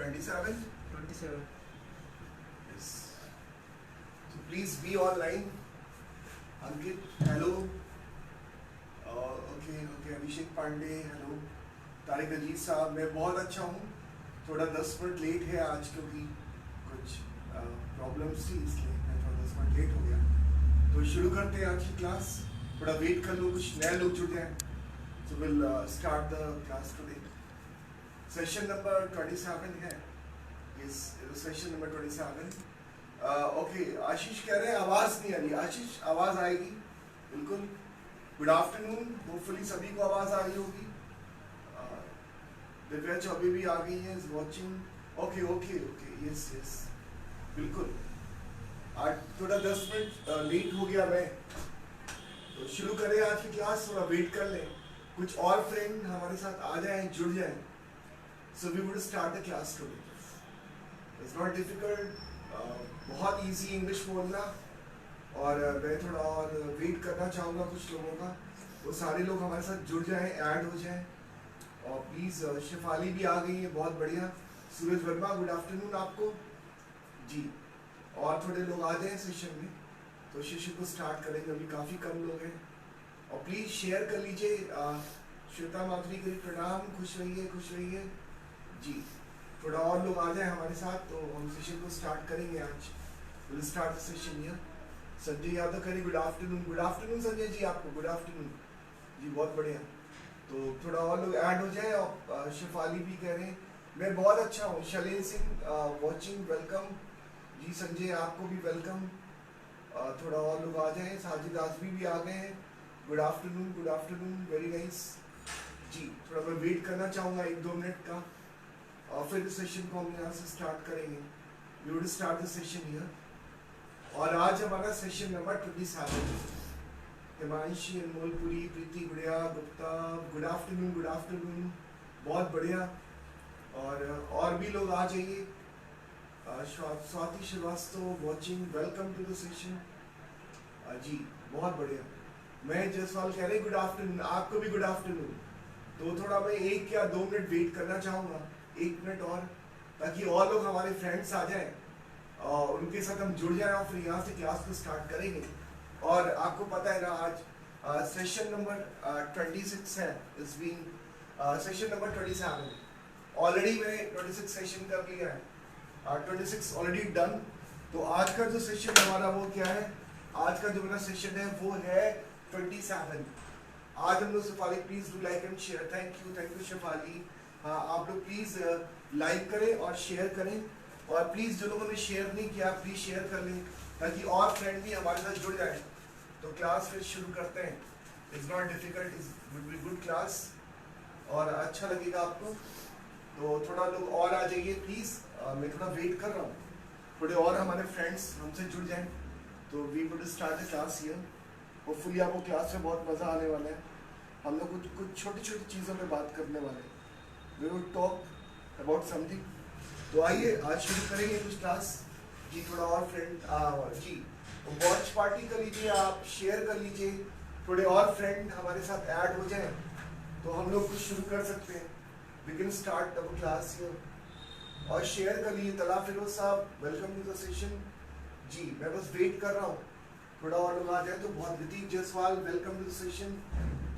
27? 27. Yes. So please be online. Ankit, hello. Okay, Abhishek Pandey, hello. Tariq अजीज साहब, मैं बहुत अच्छा हूँ. थोड़ा 10 मिनट लेट है आज क्योंकि कुछ प्रॉब्लम्स थी, इसलिए मैं थोड़ा 10 मिनट लेट हो गया. तो शुरू करते हैं आज की क्लास. थोड़ा वेट कर लो, कुछ नए लोग जुड़ जाएं. So we'll start the class today. Session number 27 है. Yes, session number 27. ओके, आशीष कह रहे हैं आवाज़ नहीं आ रही. आशीष, आवाज़ आएगी बिल्कुल. Good afternoon. होपफुली सभी को आवाज़ आ रही होगी. दिव्या चौबे भी आ गई है, इज वॉचिंग. ओके, यस बिल्कुल. आज थोड़ा 10 मिनट लेट हो गया मैं. तो शुरू करें आज की क्लास. थोड़ा वेट कर लें, कुछ और फ्रेंड हमारे साथ आ जाएं, जुड़ जाएं. So we would start the class today. It's not difficult. बहुत इजी इंग्लिश बोलना. और मैं थोड़ा और वेट करना चाहूँगा कुछ लोगों का. वो सारे लोग हमारे साथ जुड़ जाएं, ऐड हो जाएं. और प्लीज़ शिफाली भी आ गई है, बहुत बढ़िया. सूरज वर्मा, गुड आफ्टरनून आपको जी. और थोड़े लोग आ जाएं सेशन में तो सेशन को स्टार्ट करेंगे. अभी काफ़ी कम लोग हैं. और प्लीज़ शेयर कर लीजिए. श्वेता माथुरी के लिए प्रणाम. खुश रहिए जी. थोड़ा और लोग आ जाए हमारे साथ तो हम सेशन को स्टार्ट करेंगे आज. Will start the session here. Sanjay Yadav करें गुड आफ्टरनून संजय जी आपको. गुड आफ्टरनून जी, बहुत बढ़िया. तो थोड़ा और लोग ऐड हो जाए. और शिफाली भी कह रहे हैं मैं बहुत अच्छा हूँ. शैलेंद्र सिंह वॉचिंग, वेलकम जी. संजय आपको भी वेलकम. थोड़ा और लोग आ जाएं. साजिद आजमी भी आ गए हैं. गुड आफ्टरनून, वेरी नाइस जी. थोड़ा मैं वेट करना चाहूँगा 1-2 मिनट का. और फिर सेशन को हम यहाँ से स्टार्ट करेंगे. We would start the session here. और आज हमारा session number 27. Himanshi, Anmolpuri, Preeti Gudiya Gupta, good afternoon. बहुत बढ़िया. और भी लोग आ जाइए. Swati Shrivastava watching, welcome to the session ji. बहुत बढ़िया. मैं जसवाल कह रहे गुड आफ्टरनून. आपको भी गुड आफ्टरनून. तो थोड़ा मैं 1 या 2 मिनट वेट करना चाहूँगा. 1 मिनट और, ताकि और लोग हमारे फ्रेंड्स आ जाएं और उनके साथ हम जुड़ जाएं. और फिर यहाँ से क्लास को स्टार्ट करेंगे. और आपको पता है ना, आज सेशन नंबर 26 है. इस बीइंग सेशन नंबर 27. ऑलरेडी मैंने 26 सेशन कर लिया है. 26 ऑलरेडी डन. तो आज का जो सेशन हमारा वो क्या है, आज का जो मेरा सेशन है वो है 27. आज हम लोग Shifali please do like and share. Thank you Shifali. हाँ, आप लोग प्लीज लाइक करें और शेयर करें. और प्लीज जो लोगों ने शेयर नहीं किया प्लीज शेयर कर लें, ताकि और फ्रेंड भी हमारे साथ जुड़ जाए. तो क्लास फिर शुरू करते हैं. It's not difficult, it's would be good class. और अच्छा लगेगा आपको. तो थोड़ा लोग और आ जाइए प्लीज. मैं थोड़ा वेट कर रहा हूँ. थोड़े और हमारे फ्रेंड्स हमसे जुड़ जाएं तो we would start the class here. Hopefully आपको क्लास में बहुत मज़ा आने वाला है. हम लोग कुछ छोटी चीज़ों पे बात करने वाले हैं. We would talk about something. तो आइए आज शुरू करेंगे कुछ क्लास जी. थोड़ा और फ्रेंड जी वॉच पार्टी कर लीजिए, आप शेयर कर लीजिए. थोड़े और फ्रेंड हमारे साथ ऐड हो जाएं तो हम लोग कुछ शुरू कर सकते हैं. We can start our class here. और शेयर कर लीजिए. तला फिरोज साहब, welcome to the session ji. मैं बस वेट कर रहा हूँ. थोड़ा और लोग आ जाए तो बहुत. Hrithik Jaiswal, welcome to the session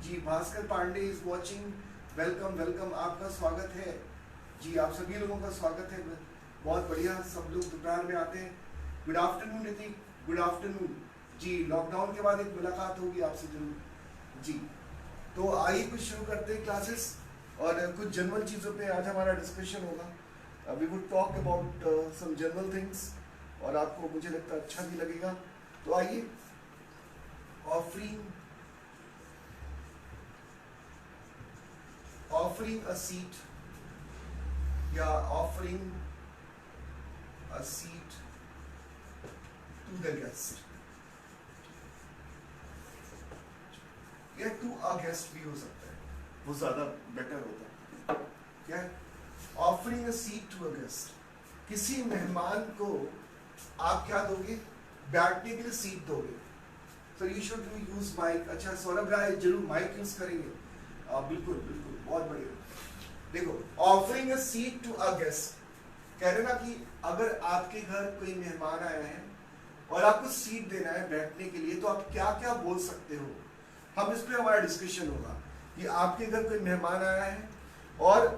ji. Bhaskar Pandey is watching, welcome. आपका स्वागत है जी. आप सभी लोगों का स्वागत है. बहुत बढ़िया. सब लोग दोपहर में आते हैं. Good afternoon Hrithik. Good afternoon ji. Lockdown के बाद एक मुलाकात होगी आपसे जरूर जी. तो आइए कुछ शुरू करते हैं क्लासेस. और कुछ जनरल चीज़ों पे आज हमारा डिस्कशन होगा. We would talk about some general things. और आपको मुझे लगता है अच्छा भी लगेगा. तो आइए. offering a seat to the guest या टू अ गेस्ट भी हो सकता है, वो ज्यादा बेटर होता है. क्या है? Offering a seat to a guest. किसी मेहमान को आप क्या दोगे? बैठने के लिए सीट दोगे. So you should use mic. अच्छा, सौरभ राय जरूर माइक यूज करेंगे. बिल्कुल बहुत बढ़िया. देखो, offering a seat to a guest. कह रहे ना कि अगर आपके घर कोई मेहमान आया है और आपको सीट देना है बैठने के लिए, तो आप क्या क्या बोल सकते हो, हम इस पे हमारा डिस्कशन होगा कि आपके घर कोई मेहमान आया है और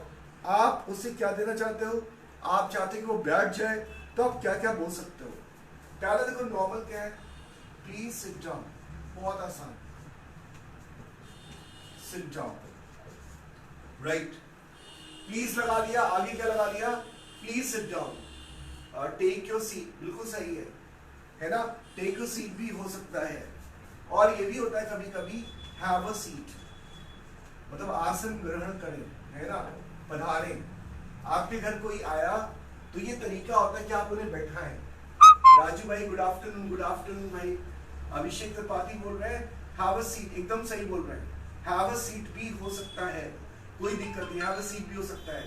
आप उसे क्या देना चाहते हो, आप चाहते हो कि वो बैठ जाए, तो आप क्या क्या बोल सकते हो। पहले देखो नॉर्मल क्या है, प्लीज सिट डाउन, बहुत आसान, सिट डाउन, राइट। प्लीज लगा दिया, आगे क्या लगा दिया, please sit down. Take your seat, बिल्कुल सही है ना, टेक योर सीट भी हो सकता है। और ये भी होता है कभी कभी हैव अ सीट, मतलब आसन ग्रहण करें, है ना, पधारें। आपके घर कोई आया तो ये तरीका होता है कि आप उन्हें बैठाएं। राजू भाई गुड आफ्टरनून भाई। अभिषेक त्रिपाठी बोल रहे हैं हैव अ सीट, एकदम सही बोल रहे हैं। हैव अ सीट भी हो सकता है, कोई दिक्कत नहीं, हैव अ सीट भी हो सकता है।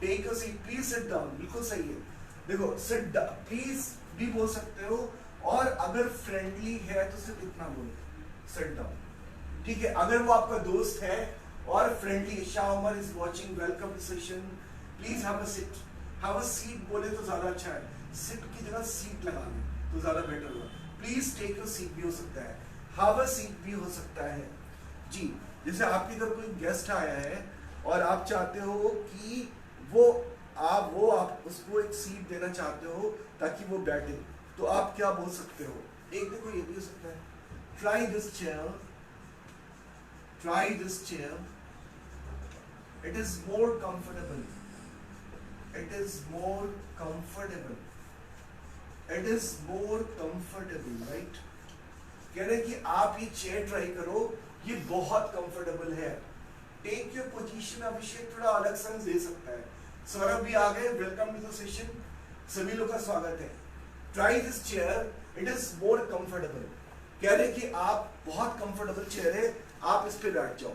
Take a seat, please sit down, बिल्कुल सही है। देखो सिट डाउन प्लीज भी बोल सकते हो, और अगर फ्रेंडली है तो सिर्फ इतना बोलो, सिट डाउन, ठीक है। अगर वो आपका दोस्त है और friendly, Shah Umar is watching, welcome to session, please have a seat, have a seat बोले तो ज्यादा अच्छा है, सिट की जगह सीट लगा लें तो ज्यादा बेटर होगा। प्लीज टेक अ सीट भी हो सकता है, हैव अ सीट भी हो सकता है जी। जैसे आपके घर कोई गेस्ट आया है और आप चाहते हो कि वो आप उसको एक सीट देना चाहते हो ताकि वो बैठे, तो आप क्या बोल सकते हो। एक देखो ये भी हो सकता है, try this chair, try this chair, it is more comfortable, it is more comfortable, it is more comfortable, right. कह रहे कि आप ये चेयर ट्राई करो, ये बहुत कंफर्टेबल है। टेक योर पोजीशन, अभिषेक थोड़ा अलग सेंस दे सकता है। सौरभ भी आ गए, वेलकम टू द सेशन, सभी लोग का स्वागत है। Try this chair, it is more comfortable. कह रहे कि आप बहुत कंफर्टेबल चेयर है, आप इस पे बैठ जाओ।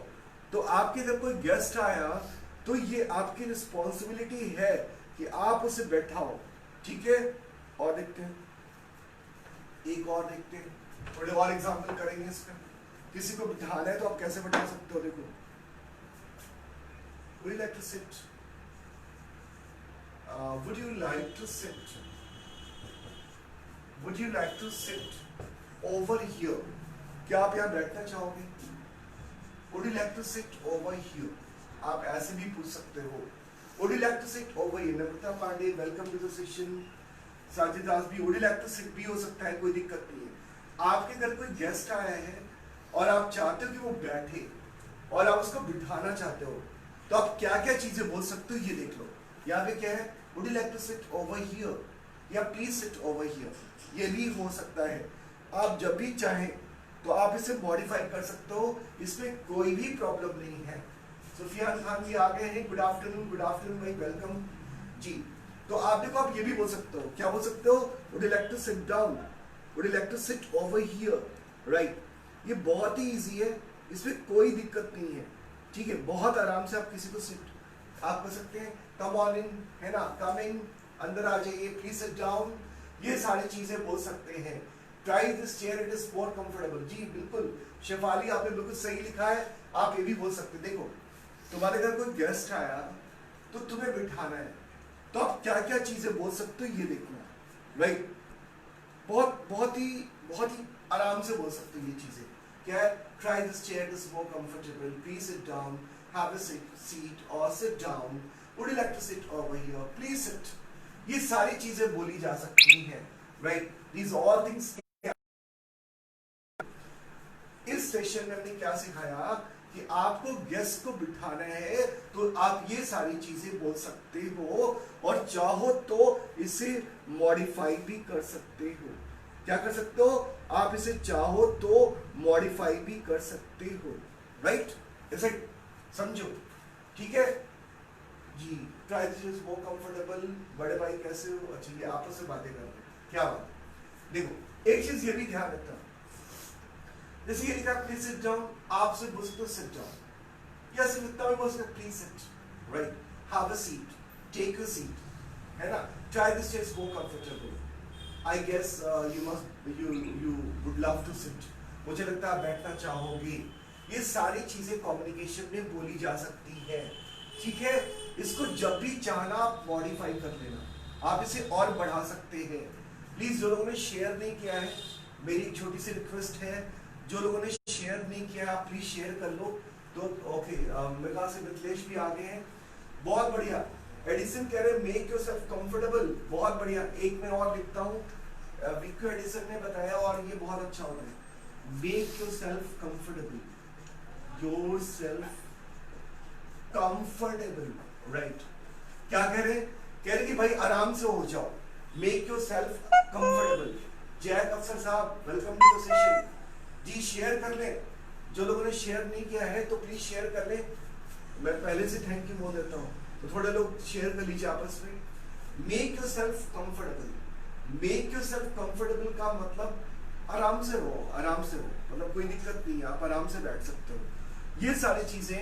तो आपके जब कोई गेस्ट आया तो ये आपकी रिस्पॉन्सिबिलिटी है कि आप उसे बैठाओ, ठीक है। और देखते हैं, एक और देखते हैं, थोड़े और एग्जाम्पल करेंगे इसका। किसी को बिठाना है तो आप कैसे बैठा सकते हो, देखो, would you like to sit? Would you like to sit? Would you like to sit over here? क्या आप यहाँ बैठना चाहोगे? Would you like to sit over here? आप ऐसे भी पूछ सकते हो। Would you like to sit over here? Namrata Pandey, welcome to the session. Sajid दास भी would you like to sit भी हो सकता है, कोई दिक्कत नहीं है। आपके घर कोई गेस्ट आया है और आप चाहते हो कि वो बैठे और आप उसको बिठाना चाहते हो, तो आप क्या क्या चीजें बोल सकते हो, ये देख लो। यहाँ पे क्या है, would you like to sit over here या please sit over here, ये भी हो सकता है। आप जब भी चाहें तो आप इसे मॉडिफाई कर सकते हो, इसमें कोई भी प्रॉब्लम नहीं है। सुफियान खान भी आ गए हैं, गुड आफ्टरनून भाई, वेलकम जी। तो आप देखो, आप ये भी बोल सकते हो, क्या बोल सकते हो, would you like to sit down, would you like to sit over here, right। ये बहुत ही इजी है, इसमें कोई दिक्कत नहीं है, ठीक है। बहुत आराम से आप किसी को सिट आप कर सकते हैं, कम ऑन इन, है ना, कम इन, अंदर आ जाइए, प्लीज सिट डाउन, ये सारी चीजें बोल सकते हैं। Try this chair, it is more comfortable, जी बिल्कुल शेफाली, आपने बिल्कुल सही लिखा है। आप ये भी बोल सकते हैं, देखो तुम्हारे घर कोई गेस्ट आया तो तुम्हें बिठाना है, तो आप क्या क्या चीजें बोल सकते हो, ये देखना, राइट। बहुत ही आराम से बोल सकते हो ये चीजें। क्या है, try this chair, it is more comfortable, please sit down, have a seat और sit down, would you like to sit over here, please sit, ये सारी चीजें बोली जा सकती हैं, राइट। These all things. इस सेशन में हमने क्या सिखाया कि आपको गेस्ट को बिठाना है तो आप ये सारी चीजें बोल सकते हो, और चाहो तो इसे मॉडिफाई भी कर सकते हो। क्या कर सकते हो, आप इसे चाहो तो मॉडिफाई भी कर सकते हो, राइट। इसे समझो, ठीक है जी। Try this is more comfortable, बड़े भाई कैसे हो, अच्छा ये आपस में बातें कर रहे हैं, क्या बात। देखो एक चीज ये भी ध्यान रखना, जैसे ये लिखा प्लीज सिट डाउन, आप सिर्फ बोल सकते हो सिट डाउन, या सिर्फ इतना भी बोल सकते हो please sit, right. Have a seat, take a seat, है ना। Try this chair is more comfortable, I guess you would love to sit, मुझे लगता है आप बैठना चाहोगे। ये सारी चीजें कम्युनिकेशन में बोली जा सकती है, ठीक है। इसको जब भी चाहना आप मॉडिफाई कर लेना, आप इसे और बढ़ा सकते हैं। प्लीज जो लोगों ने शेयर नहीं किया है, मेरी एक छोटी सी रिक्वेस्ट है, जो लोगों ने शेयर नहीं किया आप प्लीज शेयर कर लो। तो ओके, मेरे ख्याल से मिथिलेश भी आ गए हैं, बहुत बढ़िया। एडिसन कह रहे हैं मेक योरसेल्फ कंफर्टेबल, बहुत बढ़िया। एक मैं और लिखता हूँ, विक्को एडिसन ने बताया और ये बहुत अच्छा होता है, make yourself comfortable, yourself comfortable, right. क्या कह रहे हैं? कह रहे कि भाई आराम से हो जाओ, make yourself comfortable. Jack Afsar साहब welcome to the session ji, share कर ले। जो लोगों ने शेयर नहीं किया है तो प्लीज शेयर कर ले, मैं पहले से थैंक यू बोल देता हूँ, तो थोड़े लोग शेयर कर लीजिए आपस में। Make yourself comfortable, make yourself comfortable का मतलब आराम से हो, आराम से हो, मतलब कोई दिक्कत नहीं है, आप आराम से बैठ सकते हो। ये सारी चीजें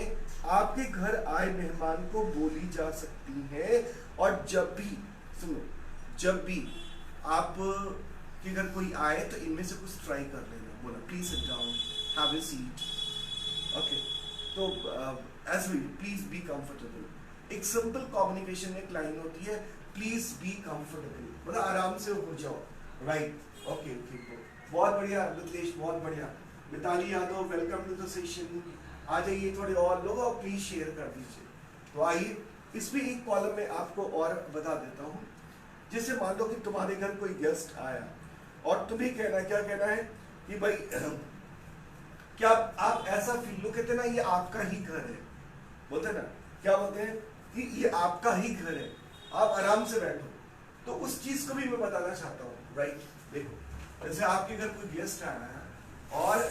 आपके घर आए मेहमान को बोली जा सकती हैं। और जब भी सुनो, जब भी आप के घर कोई आए तो इनमें से कुछ ट्राई कर लेना, बोला please sit down, have a seat, okay. तो ऐसे ही प्लीज बी कंफर्टेबल। एक सिंपल कम्युनिकेशन में एक लाइन होती है, प्लीज बी कंफर्टेबल, मतलब आराम से हो जाओ, राइट। ओके ओके, बहुत बढ़िया मिथिलेश, बहुत बढ़िया। Mithali Yadav welcome to the session, आ जाइए थोड़े और लोग और प्लीज शेयर कर दीजिए। तो आइए इसमें एक कॉलम में आपको और बता देता हूँ। जैसे मान लो कि तुम्हारे घर कोई गेस्ट आया और तुम्हें कहना, क्या कहना है कि भाई क्या आप ऐसा फील लो, कहते ना ये आपका ही घर है, बोलते ना, क्या बोलते हैं कि ये आपका ही घर है, आप आराम से बैठो। तो उस चीज को भी मैं बताना चाहता हूँ, राइट। देखो जैसे आपके घर कोई गेस्ट आया है और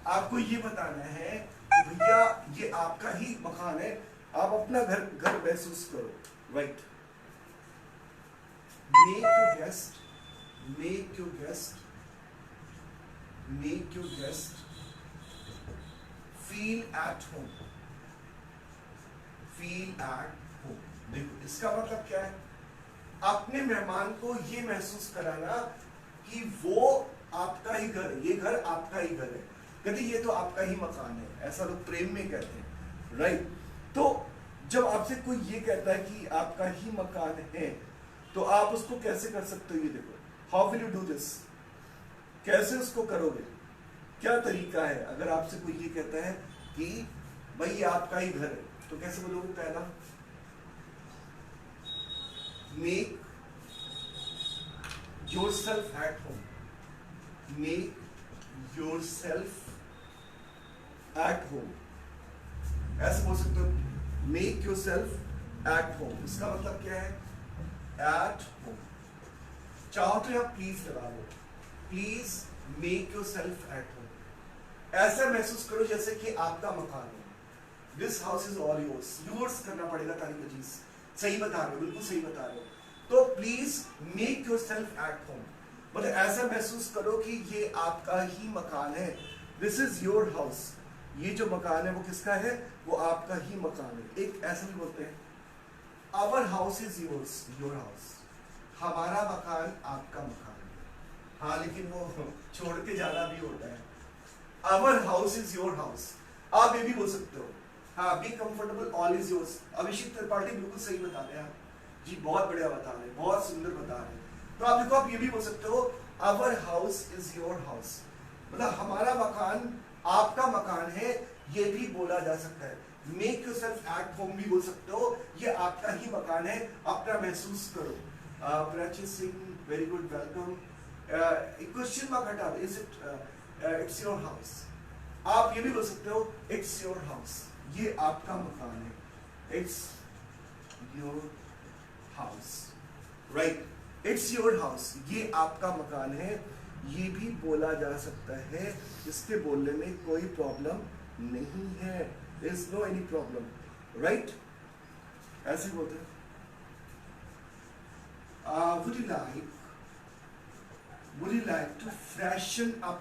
आपको ये बताना है कि भैया ये आपका ही मकान है, आप अपना घर महसूस करो, right. Make your guest, make your guest, make your guest feel at home, feel at home. देखो इसका मतलब क्या है, अपने मेहमान को ये महसूस कराना कि वो आपका ही घर है, ये घर आपका ही घर है, कहते ये तो आपका ही मकान है, ऐसा लोग प्रेम में कहते हैं, राइट। तो जब आपसे कोई ये कहता है कि आपका ही मकान है, तो आप उसको कैसे कर सकते हो, ये देखो, how will you do this, कैसे उसको करोगे, क्या तरीका है। अगर आपसे कोई ये कहता है कि भाई ये आपका ही घर है, तो कैसे बोलोगे? पहला, make yourself at home, make yourself at home, ऐसे बोल सकते हो, मेक योरसेल्फ एट होम। इसका मतलब क्या है? At home. चाहो तो यहाँ प्लीज लगा लो, please make yourself at home. ऐसा महसूस करो जैसे कि आपका मकान है, this house is all yours, yours करना पड़ेगा तारीफ अजीज, सही बता रहे हो, बिल्कुल सही बता रहे हो। तो please make yourself at home, मतलब ऐसा महसूस करो कि ये आपका ही मकान है, दिस इज योर हाउस, ये जो मकान है वो किसका है? वो आपका ही मकान है। एक ऐसा भी बोलते हैं, our house is yours, your house, हमारा मकान आपका मकान है। हाँ लेकिन वो छोड़ के जाना भी होता है, our house is your house, आप ये भी बोल सकते हो। हाँ, be comfortable, all is yours. Abhishek Tripathi बिल्कुल सही बता रहे हैं आप जी, बहुत बढ़िया बता रहे हैं, बहुत सुंदर बता रहे हैं। तो आप देखो, आप ये भी बोल सकते हो, our house is your house, मतलब हमारा मकान आपका मकान है, ये भी बोला जा सकता है। मेक योरसेल्फ एट होम भी बोल सकते हो, ये आपका ही मकान है, अपना महसूस करो। Prachi Singh very good, welcome. Question mark हटा दो, is it it's your house. आप ये भी बोल सकते हो, इट्स योर हाउस, ये आपका मकान है, it's your house, right. It's your house, ये आपका मकान है, ये भी बोला जा सकता है, इसके बोलने में कोई प्रॉब्लम नहीं है, there is no any problem, right. ऐसे बोलते हैं। would you like to freshen up,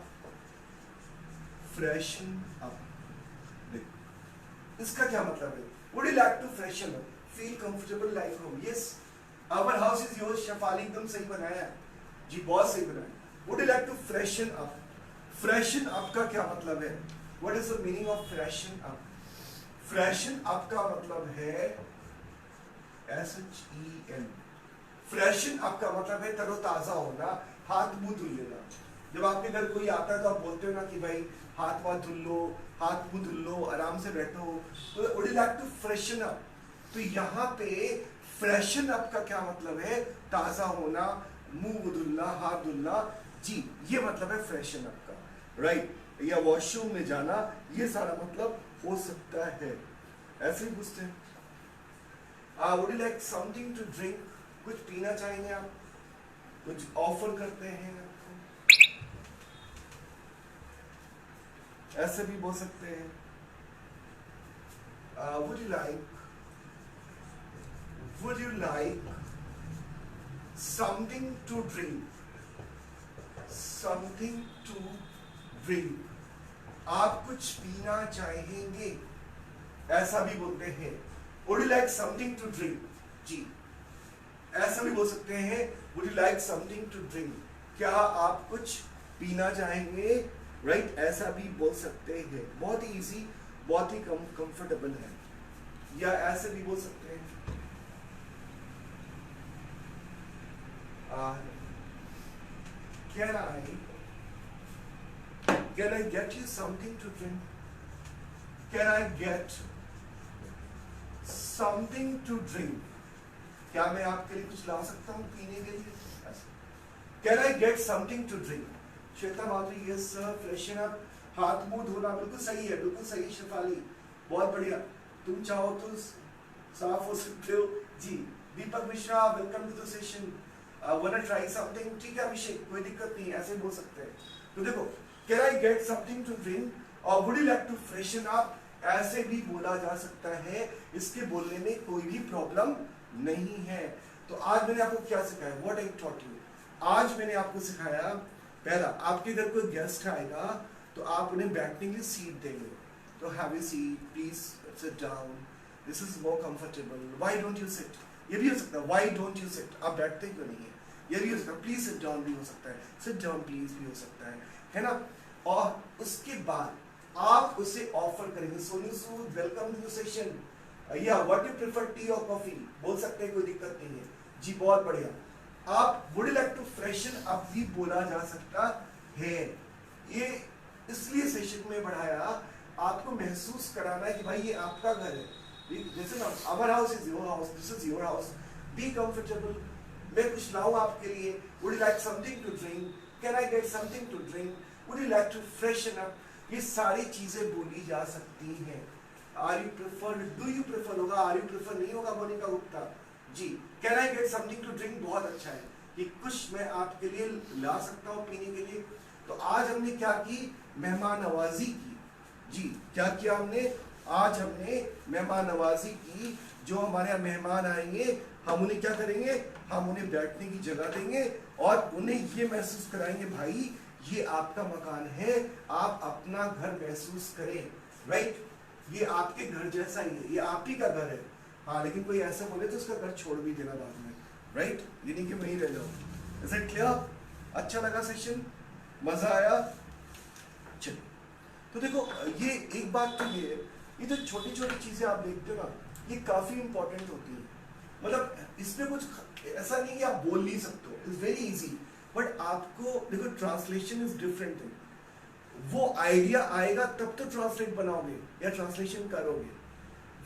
freshen up, देखो इसका क्या मतलब है? would you like to freshen up, feel comfortable like home, yes, our house is yours। Shafali एकदम सही बनाया है जी, बहुत सही बनाया। would you like to freshen up, freshen up का क्या मतलब है? what is the meaning of freshen up? freshen up का मतलब है SHEN, फ्रेशन अप का मतलब है तरोताजा होना, हाथ मुंह धुल लेना। जब आपके घर कोई आता है तो आप बोलते हो ना कि भाई हाथ वाथ धुल लो, हाथ मुंह धुल लो, आराम से बैठो, तो would you like to freshen up. तो यहाँ पे फ्रेशन अप का क्या मतलब है? ताजा होना, मुंह धुलना, हाथ धुलना, जी ये मतलब है फ्रेशन अप का, राइट। या वॉशरूम में जाना, ये सारा मतलब हो सकता है। ऐसे ही पूछते हैं, would you like something to drink, कुछ पीना चाहेंगे आप, कुछ ऑफर करते हैं आपको, ऐसे भी बोल सकते हैं। Would you like something to drink, आप कुछ पीना चाहेंगे, ऐसा भी बोलते हैं। Would you like something to drink, जी ऐसा भी बोल सकते हैं, would you like something to drink, क्या आप कुछ पीना चाहेंगे, राइट ऐसा भी बोल सकते हैं। बहुत ही इजी, बहुत ही कंफर्टेबल है। या ऐसे भी बोल सकते हैं, can I get you something to drink, can I get something to drink, क्या मैं आपके लिए कुछ ला सकता हूँ पीने के लिए, can I get something to drink। Shweta Madhuri, yes sir, freshen up, हाथ मुंह धोना, बिल्कुल सही है, बिल्कुल सही शेफाली, बहुत बढ़िया। तुम चाहो तो साफ हो सकते हो जी। Deepak Mishra, welcome to the session, wanna try something, ठीक है अभिषेक, कोई दिक्कत नहीं, ऐसे बोल सकते हैं। तो देखो, can I get something to drink और would you like to freshen up, ऐसे भी बोला जा सकता है, इसके बोलने में कोई भी प्रॉब्लम नहीं है। तो आज मैंने आपको क्या सिखाया, व्हाट आई टॉट यू, आज मैंने आपको सिखाया, पहला आपके घर कोई गेस्ट आएगा तो आप उन्हें बैठने के लिए सीट देंगे, तो have a seat, please sit down, this is more comfortable, why don't you sit, ये भी हो सकता है, व्हाई डोंट यू सिट, आप बैठते क्यों नहीं है, ये भी हो सकता है, प्लीज सिट डाउन भी हो सकता है, सिट डाउन प्लीज भी हो सकता है ना। और उसके बाद आप उसे ऑफर करेंगे, Sonu Sood, welcome to the session, या व्हाट यू प्रेफर, टी और कॉफी, बोल सकते हैं, कोई दिक्कत नहीं है जी, बहुत बढ़िया। आप would like to freshen up भी बोला जा सकता है। ये इसलिए सेशन में बढ़ाया, आपको महसूस कराना है कि भाई ये आपका घर है, जैसे ना our house is your house, this is your house, be comfortable, मैं कुछ लाऊं आपके लिए, would you like something to drink, can I get something to drink, would you like to freshen up, ये सारी चीजें बोली जा सकती हैं। Are you prefer, do you prefer होगा, आर यू प्रेफर नहीं होगा Monika Gupta ji. Can I get something to drink बहुत अच्छा है कि कुछ मैं आपके लिए ला सकता हूँ पीने के लिए। तो आज हमने क्या की, मेहमान नवाजी की जी, क्या किया हमने, आज हमने मेहमान नवाजी की। जो हमारे यहाँ मेहमान आएंगे हम उन्हें क्या करेंगे, हम उन्हें बैठने की जगह देंगे और उन्हें ये महसूस कराएंगे भाई ये आपका मकान है, आप अपना घर महसूस करें, राइट, ये आपके घर जैसा ही है, ये आप ही का घर है। हाँ लेकिन कोई ऐसा बोले तो उसका घर छोड़ भी देना बाद में, राइट, ये नहीं कि वहीं रह जाओ। Is it clear? अच्छा लगा सेशन, मजा आया? चलो तो देखो, ये एक बात तो ये है, ये जो छोटी छोटी चीजें आप देखते हो ना, ये काफी इंपॉर्टेंट होती है। मतलब इसमें कुछ ऐसा नहीं कि आप बोल नहीं सकते हो, इट्स वेरी इजी, बट आपको देखो ट्रांसलेशन इज डिफरेंट थिंग। वो आइडिया आएगा तब तो ट्रांसलेट बनाओगे या ट्रांसलेशन करोगे।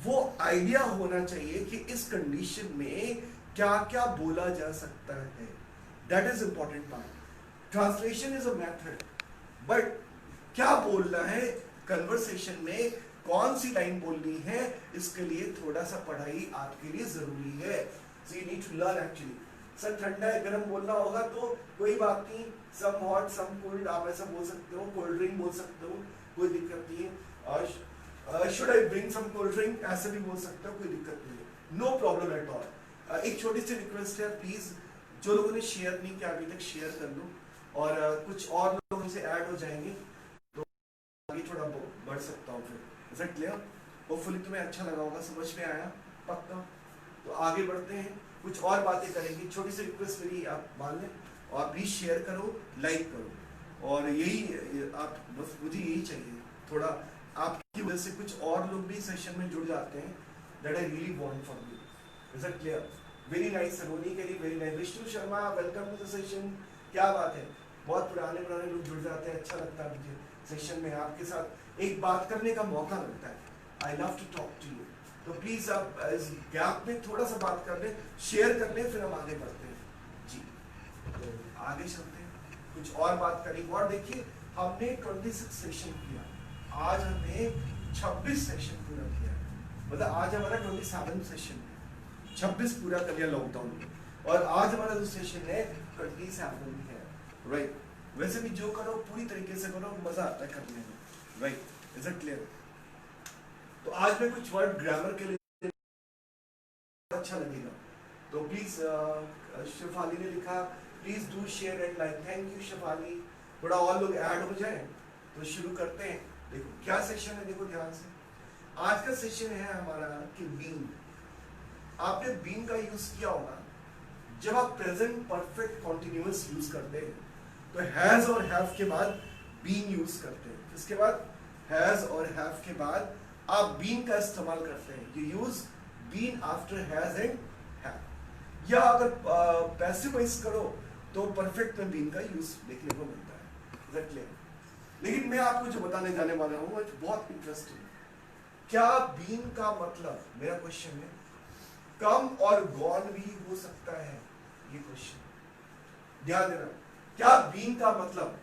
वो आइडिया होना चाहिए कि इस कंडीशन में क्या क्या बोला जा सकता है, that is important part. Translation is a method, but क्या बोलना है कन्वर्सेशन में, कौन सी लाइन बोलनी है, इसके लिए थोड़ा सा पढ़ाई आपके लिए जरूरी है। So you need to learn actually. Sir ठंडा है गर्म बोलना होगा तो कोई बात नहीं, सम हॉट सम कोल्ड आप ऐसा बोल सकते हो, कोल्ड ड्रिंक बोल सकते हो, कोई दिक्कत नहीं है। और should I bring some cold drink, ऐसे भी बोल सकते हो, कोई दिक्कत नहीं है, नो प्रॉब्लम एट ऑल। एक छोटी सी रिक्वेस्ट है, प्लीज जो लोगों ने शेयर नहीं किया अभी तक शेयर कर लो, और कुछ और लोग से ऐड हो जाएंगे तो आगे थोड़ा बढ़ सकता हूँ फिर। Is it clear? होपफुली तुम्हें अच्छा लगा होगा, समझ में आया पक्का? तो आगे बढ़ते हैं, कुछ और बातें करेंगे। छोटी सी रिक्वेस्ट मेरी आप मान लें, और प्लीज शेयर करो, लाइक करो, और यही आप बस मुझे यही चाहिए, थोड़ा आपकी वजह से कुछ और लोग भी सेशन में जुड़ जाते हैं, that I really want from you. Is it clear? Very nice Roni के लिए very nice. Vishnu Sharma welcome to the session. क्या बात है, बहुत पुराने लोग जुड़ जाते हैं, अच्छा लगता है मुझे सेशन में आपके साथ एक बात करने का मौका मिलता है। I love to talk to you. तो प्लीज आप इस गैप में थोड़ा सा बात कर ले, शेयर कर ले, फिर हम आगे बढ़ते हैं जी। तो आगे चलते हैं, कुछ और बात करेंगे। और देखिए हमने 26 सेशन किया, आज हमने 26 सेशन पूरा किया, मतलब आज हमारा 27 सेशन है, 26 पूरा कर लिया लॉकडाउन में, और आज हमारा जो सेशन है 27 है। राइट, वैसे भी जो करो पूरी तरीके से करो, मजा आता है करने में। Right, is it clear? तो आज मैं कुछ वर्ड ग्रामर के लिए अच्छा लगेगा, तो प्लीज शेफाली ने लिखा please do share and like. Thank you Shefali, थोड़ा और लोग ऐड हो जाए तो शुरू करते हैं। देखो क्या सेशन है, देखो ध्यान से। आज का सेशन है हमारा कि बीन। आपने बीन का यूज किया होगा जब आप प्रेजेंट परफेक्ट कॉन्टिन्यूअस यूज करते हैं, तो हैज और हैव के बाद बीन यूज करते हैं। इसके बाद हैज और हैव के बाद आप बीन का इस्तेमाल करते हैं। You use been after has and have. या अगर पैसिव वॉइस करो तो परफेक्ट में बीन का यूज देखने को मिलता है। Is that clear? लेकिन मैं आपको जो बताने जाने वाला हूं वो बहुत इंटरेस्टिंग है। क्या बीन का मतलब, मेरा क्वेश्चन है, कम और गॉन भी हो सकता है? ये क्वेश्चन ध्यान देना। क्या बीन का मतलब,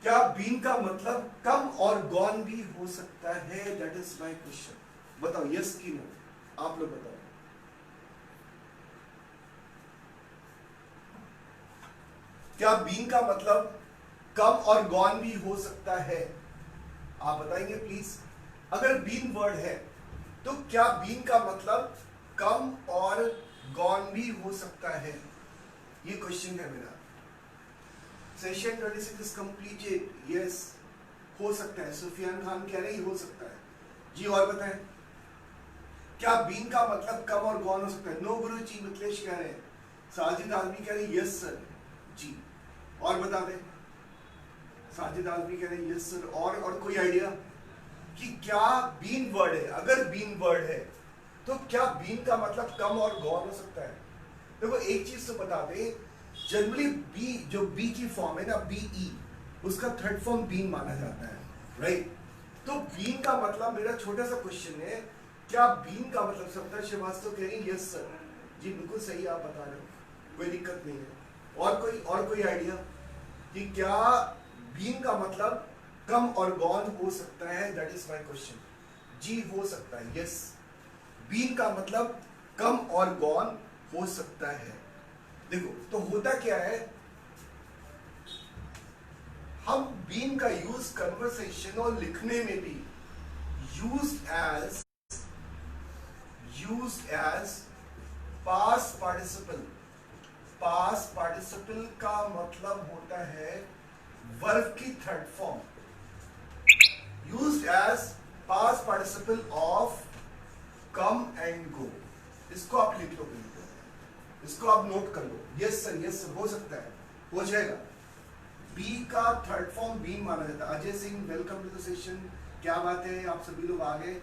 क्या बीन का मतलब कम और गॉन भी हो सकता है? That is my question. बताओ यस की नो, आप लोग बताओ। क्या बीन का मतलब कम और गॉन भी हो सकता है? आप बताएंगे प्लीज। अगर बीन वर्ड है तो क्या बीन का मतलब कम और गॉन भी हो सकता है? ये क्वेश्चन है मेरा। Session 26 is completed. यस, हो सकता है। सुफियान खान कह रहे हो सकता है जी। और बताएं, क्या बीन का मतलब कम और गॉन हो सकता है? नो गुरु जी, मिथिलेश कह रहे हैं। साजिद आलमी कह रहे हैं यस सर जी। और बता दें, साजिद आलमी कह रहे हैं यस सर। और कोई आइडिया कि क्या बीन वर्ड है? अगर बीन वर्ड है तो क्या बीन का मतलब कम और गॉन हो सकता है? देखो एक चीज तो बता दें, जनरली बी, जो बी की फॉर्म है ना, बीई, उसका थर्ड फॉर्म बीन माना जाता है। राइट, तो बीन का मतलब, मेरा छोटा सा क्वेश्चन है, क्या बीन का मतलब, सप्ता श्रीवास्तव कह रही है यस सर जी, बिल्कुल सही आप बता रहे हो, कोई दिक्कत नहीं है। और कोई आइडिया कि क्या बीन का मतलब कम और गॉन हो सकता है? दैट इज माय क्वेश्चन जी। हो सकता है, यस। बीन का मतलब कम और गॉन हो सकता है। देखो तो होता क्या है, हम बीन का यूज कन्वर्सेशन और लिखने में भी used as past participle. Past participle का मतलब होता है वर्ब की third form. Used as past participle of come and go. इसको आप लिख लो, इसको आप नोट कर लो। यस सर, यस सर, हो सकता है, हो जाएगा। बी का थर्ड फॉर्म बीन माना जाता है। Ajay Singh welcome to the session. क्या बात है, आप सभी लोग आ गए,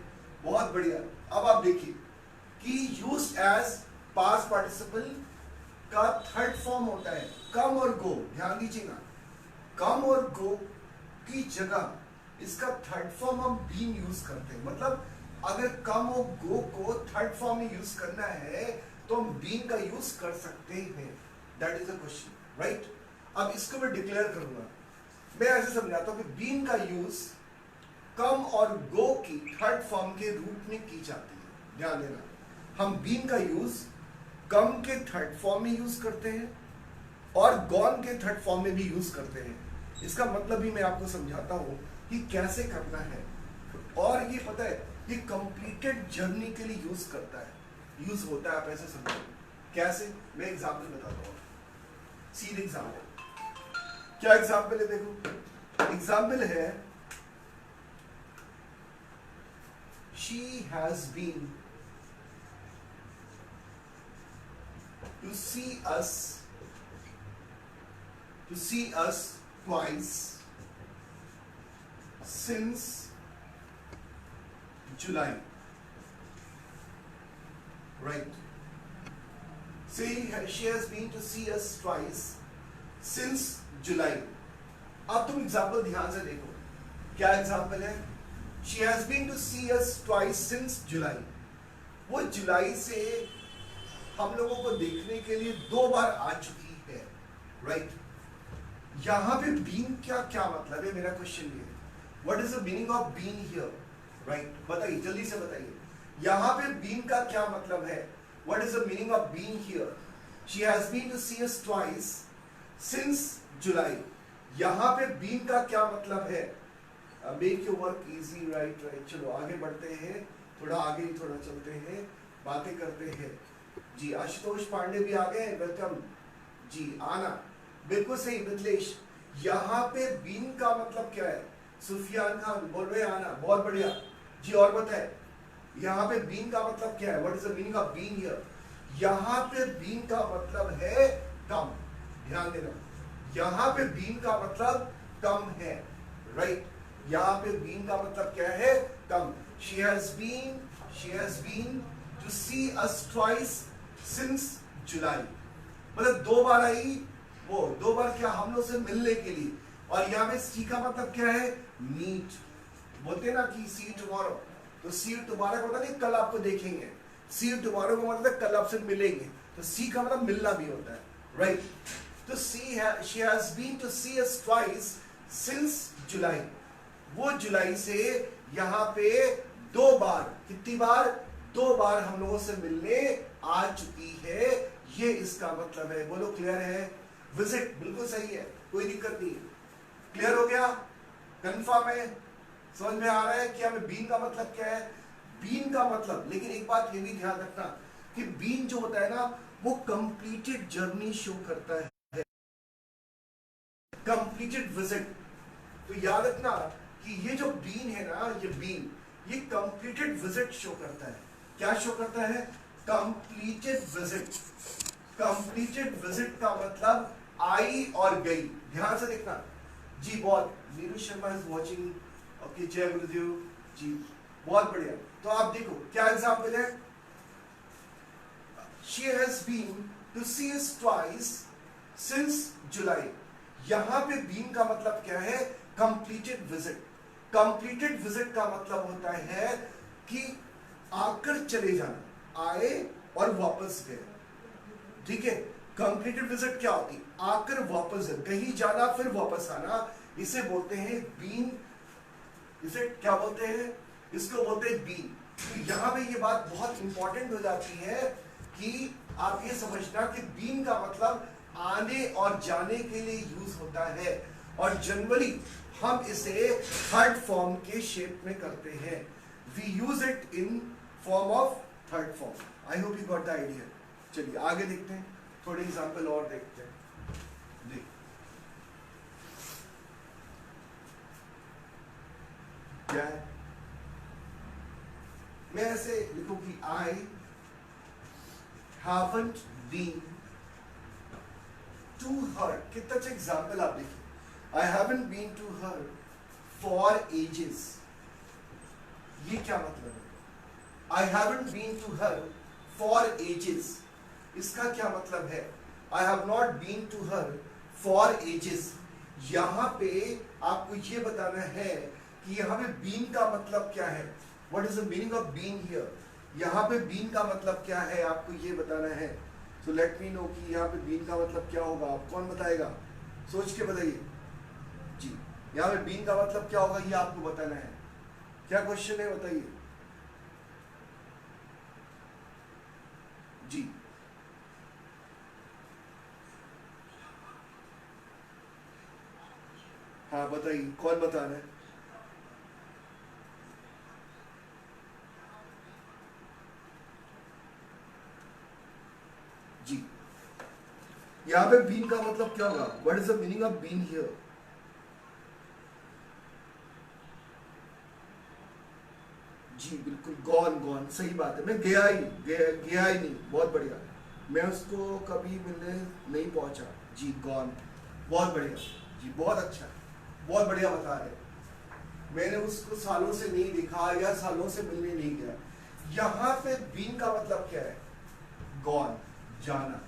बहुत बढ़िया। अब आप देखिए कि यूज्ड एज पास्ट पार्टिसिपल का थर्ड फॉर्म होता है कम और गो। ध्यान दीजिएगा, कम और गो की जगह इसका थर्ड फॉर्म हम बीन यूज करते हैं। मतलब अगर कम और गो को थर्ड फॉर्म में यूज करना है तो हम बीन का यूज कर सकते हैं। That is a question, right? अब इसको मैं डिक्लेयर करूंगा। मैं ऐसे समझाता हूं कि बीन का यूज कम और गो की थर्ड फॉर्म के रूप में की जाती है। ध्यान देना, हम बीन का यूज कम के थर्ड फॉर्म में यूज करते हैं और गॉन के थर्ड फॉर्म में भी यूज करते हैं। इसका मतलब भी मैं आपको समझाता हूं कि कैसे करना है। और ये पता है, ये कंप्लीटेड जर्नी के लिए यूज करता है, यूज होता है। आप ऐसे समझो कैसे, मैं एग्जाम्पल बताता हूं। सीधे एग्जाम्पल, क्या एग्जाम्पल है? देखो एग्जाम्पल है, she has been to see us twice since July. right? Say she has been to see us twice since July. अब तुम एग्जाम्पल ध्यान से देखो, क्या एग्जाम्पल है? She has been to see us twice since July. वो जुलाई से हम लोगों को देखने के लिए 2 बार आ चुकी है, राइट? यहां पे बीन क्या क्या मतलब है, मेरा क्वेश्चन ये है, what is the meaning of been here, right? बताइए, जल्दी से बताइए, यहां पे बीन का क्या मतलब है? What is the meaning of been here? She has been to see us twice since July. यहां पे बीन का क्या मतलब है? Make your work easy, right? चलो आगे बढ़ते हैं, थोड़ा आगे थोड़ा चलते हैं, बातें करते हैं. जी आशुतोष पांडे भी आ गए, वेलकम जी. आना, बिल्कुल सही मिथिलेश. यहाँ पे बीन का मतलब क्या है? सुफियान खान बोल रहे हैं आना, बहुत बढ़िया जी. और बताए यहाँ पे बीन का मतलब क्या है? What is the meaning of been here? यहाँ पे बीन का मतलब है कम. ध्यान देना, यहाँ पे बीन का मतलब कम है, राइट? यहाँ पे बीन का मतलब क्या है? कम. She has been to see us twice since July. मतलब 2 बार आई, वो 2 बार क्या, हम लोग से मिलने के लिए. और यहाँ पे सी का मतलब क्या है? मीट. बोलते ना कि सी टुमारो, तो सी टुमारो का मतलब नहीं कल आपको देखेंगे. सी टुमारो का मतलब कल आपसे मिलेंगे. तो सी का मतलब मिलना भी होता है, राइट? तो she has been to see us twice since July. वो जुलाई से यहाँ पे 2 बार, कितनी बार? 2 बार हम लोगों से मिलने आ चुकी है, ये इसका मतलब है. बोलो क्लियर है? विजिट बिल्कुल सही है, कोई दिक्कत नहीं. क्लियर हो गया? कंफर्म है? समझ में आ रहा है कि हमें बीन का मतलब क्या है? बीन का मतलब, लेकिन एक बात ये भी ध्यान रखना कि बीन जो होता है ना, वो कंप्लीटेड जर्नी शो करता है, कंप्लीटेड विजिट. तो याद रखना कि ये जो बीन है ना, ये बीन, ये कंप्लीटेड विजिट शो करता है. क्या शो करता है? Completed visit. कंप्लीटेड विजिट का मतलब आई और गई. ध्यान से देखना जी. बहुत, Neeru Sharma is watching. Okay, जय गुरुदेव जी, बहुत बढ़िया. तो आप देखो क्या एग्जाम्पल है? She has been to see us twice since July. यहां पे बीन का मतलब क्या है? Completed visit. कंप्लीटेड विजिट का मतलब होता है कि आकर चले जाना, आए और वापस गए. ठीक है? कंप्लीटेड विजिट क्या होती? आकर वापस गए, कहीं जाना फिर वापस आना. इसे बोलते हैं बीन. इसे क्या बोलते हैं? इसको बोलते हैं बीन. तो यहां पे ये बात बहुत इंपॉर्टेंट हो जाती है कि आप ये समझना कि बीन का मतलब आने और जाने के लिए यूज होता है, और जनरली हम इसे थर्ड फॉर्म के शेप में करते हैं. We use it in form of third form. I hope you got the idea. चलिए आगे देखते हैं, थोड़े एग्जांपल और देखते हैं. देख, क्या है? मैं ऐसे लिखूं कि आई haven't been to her. कितना अच्छा एग्जाम्पल आप देखिए. I haven't been to her for ages. ये क्या मतलब है? I haven't been to her for ages. इसका क्या मतलब है? I have not been to her for ages. यहाँ पे आपको ये बताना है कि यहाँ पे been का मतलब क्या है. What is the meaning of being here? यहाँ पे बीन का मतलब क्या है, आपको ये बताना है. तो लेट मी नो कि यहाँ पे बीन का मतलब क्या होगा. आप कौन बताएगा? सोच के बताइए जी. यहाँ पे बीन का मतलब क्या होगा, ये आपको बताना है. क्या क्वेश्चन है, बताइए जी. हाँ बताइए, कौन बता रहा है? जी. यहाँ पे बीन का मतलब क्या होगा? What is the meaning of been here? जी बिल्कुल, गॉन. गॉन सही बात है. मैं गया ही नहीं. बहुत बढ़िया. मैं उसको कभी मिलने नहीं पहुंचा. जी गॉन, बहुत बढ़िया जी, बहुत अच्छा, बहुत बढ़िया बता रहे. मैंने उसको सालों से नहीं देखा या सालों से मिलने नहीं गया. यहाँ पे बीन का मतलब क्या है? गॉन, जाना,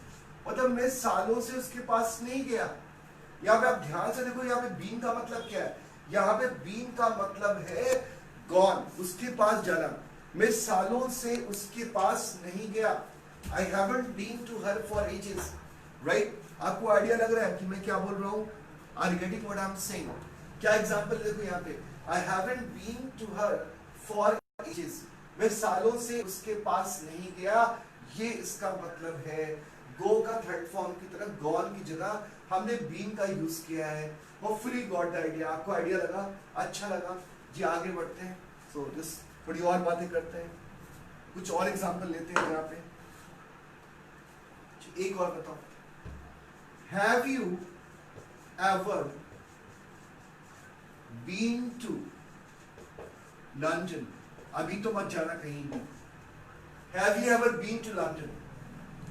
मतलब मैं सालों से उसके पास नहीं गया। यहाँ पे आप ध्यान से देखो, यहाँ पे बीन का मतलब क्या है, यहाँ पे बीन का मतलब है गॉन, उसके पास जाना। मैं सालों से उसके पास नहीं गया। I haven't been to her for ages, right? आपको आइडिया लग रहा है कि मैं क्या बोल रहा हूँ? Are you getting what I'm saying? क्या एग्जाम्पल देखो यहाँ पे, I haven't been to her for ages, मैं सालों से उसके पास नहीं गया। ये इसका मतलब है गो का थर्ड फॉर्म की तरह गॉन की जगह हमने बीन का यूज किया है। होपफुली गॉट द आइडिया, आपको आइडिया लगा, अच्छा लगा जी। आगे बढ़ते हैं, सो दिस थोड़ी और बातें करते हैं, कुछ और एग्जांपल लेते हैं यहाँ पे। एक और बताओ, have you ever been to London? अभी तो मत जाना कहीं भी। Have you ever been to London?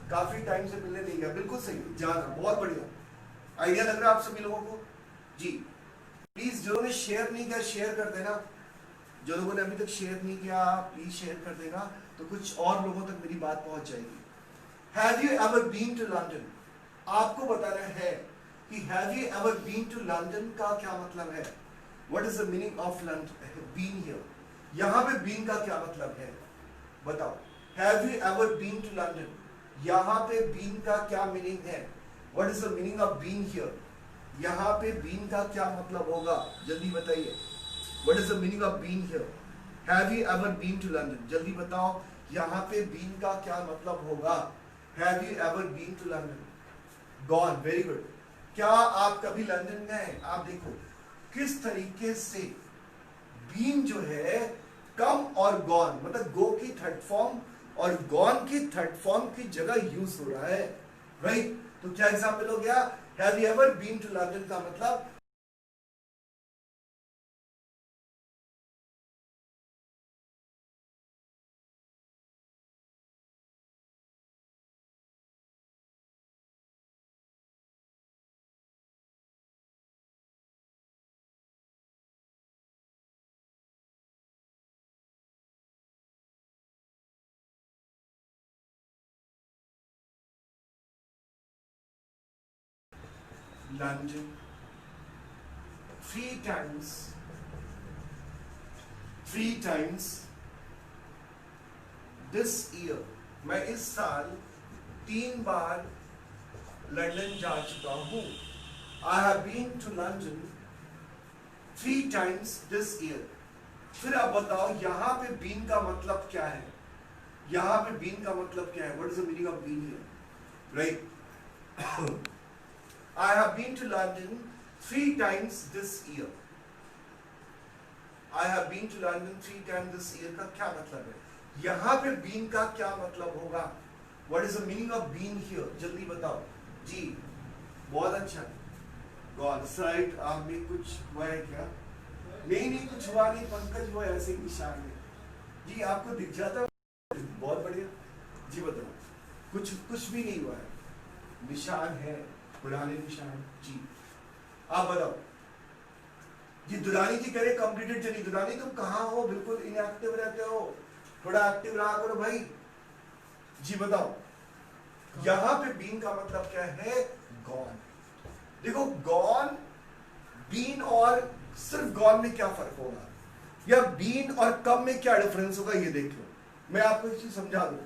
काफी टाइम से मिलने नहीं गया, बिल्कुल सही, जाना, बहुत बढ़िया। आइडिया लग रहा है आप सभी लोगों को जी। प्लीज जो ने शेयर नहीं किया शेयर कर देना, जो लोगों ने अभी तक शेयर नहीं किया प्लीज शेयर कर देना, तो कुछ और लोगों तक मेरी बात पहुंच जाएगी। Have you ever been to London? आपको बताना है कि have you ever been to London का क्या मतलब है। What is the meaning of been here? यहाँ पे बीन का क्या मतलब है बताओ। Have you ever been to London, यहाँ पे बीन का क्या मीनिंग है? What is the meaning of been here? यहाँ पे बीन का क्या मतलब होगा, जल्दी बताइए। What is the meaning of been here? Have you ever been to London, जल्दी बताओ, यहाँ पे बीन का क्या मतलब होगा? Have you ever been to London? Gone, very good. क्या आप कभी लंदन गए? आप देखो किस तरीके से बीन जो है कम और गॉन, मतलब गो की थर्ड फॉर्म और गॉन की थर्ड फॉर्म की जगह यूज हो रहा है, राइट? तो क्या एग्जाम्पल हो गया? Have you ever been to London का मतलब लंदन 3 times दिस ईयर, मैं इस साल 3 बार लंदन जा चुका हूं। I have been to London 3 times this year. फिर आप बताओ यहाँ पे बीन का मतलब क्या है? यहाँ पे बीन का मतलब क्या है? What is the meaning of been here, right? I have been to London 3 times this year. I have been to London 3 times this year का क्या मतलब है? यहाँ पे been का क्या मतलब होगा? What is the meaning of been here? जल्दी बताओ जी। बहुत अच्छा, God side आप में कुछ हुआ है क्या? नहीं कुछ हुआ नहीं, पंकज वो ऐसे ही निशान है जी, आपको दिख जाता है, बहुत बढ़िया जी। बताओ कुछ भी नहीं हुआ है, निशान है, पुराने निशान जी। आप बताओ जी। दुरानी जी कह रहे कंप्लीटेड जर्नी। दुरानी तुम कहाँ हो? बिल्कुल इनएक्टिव रहते हो, थोड़ा एक्टिव रहा करो भाई जी। बताओ यहाँ पे बीन का मतलब क्या है? गॉन। देखो गॉन, बीन और सिर्फ गॉन में क्या फर्क होगा, या बीन और कम में क्या डिफरेंस होगा, ये देख लो। मैं आपको एक चीज समझा दूं,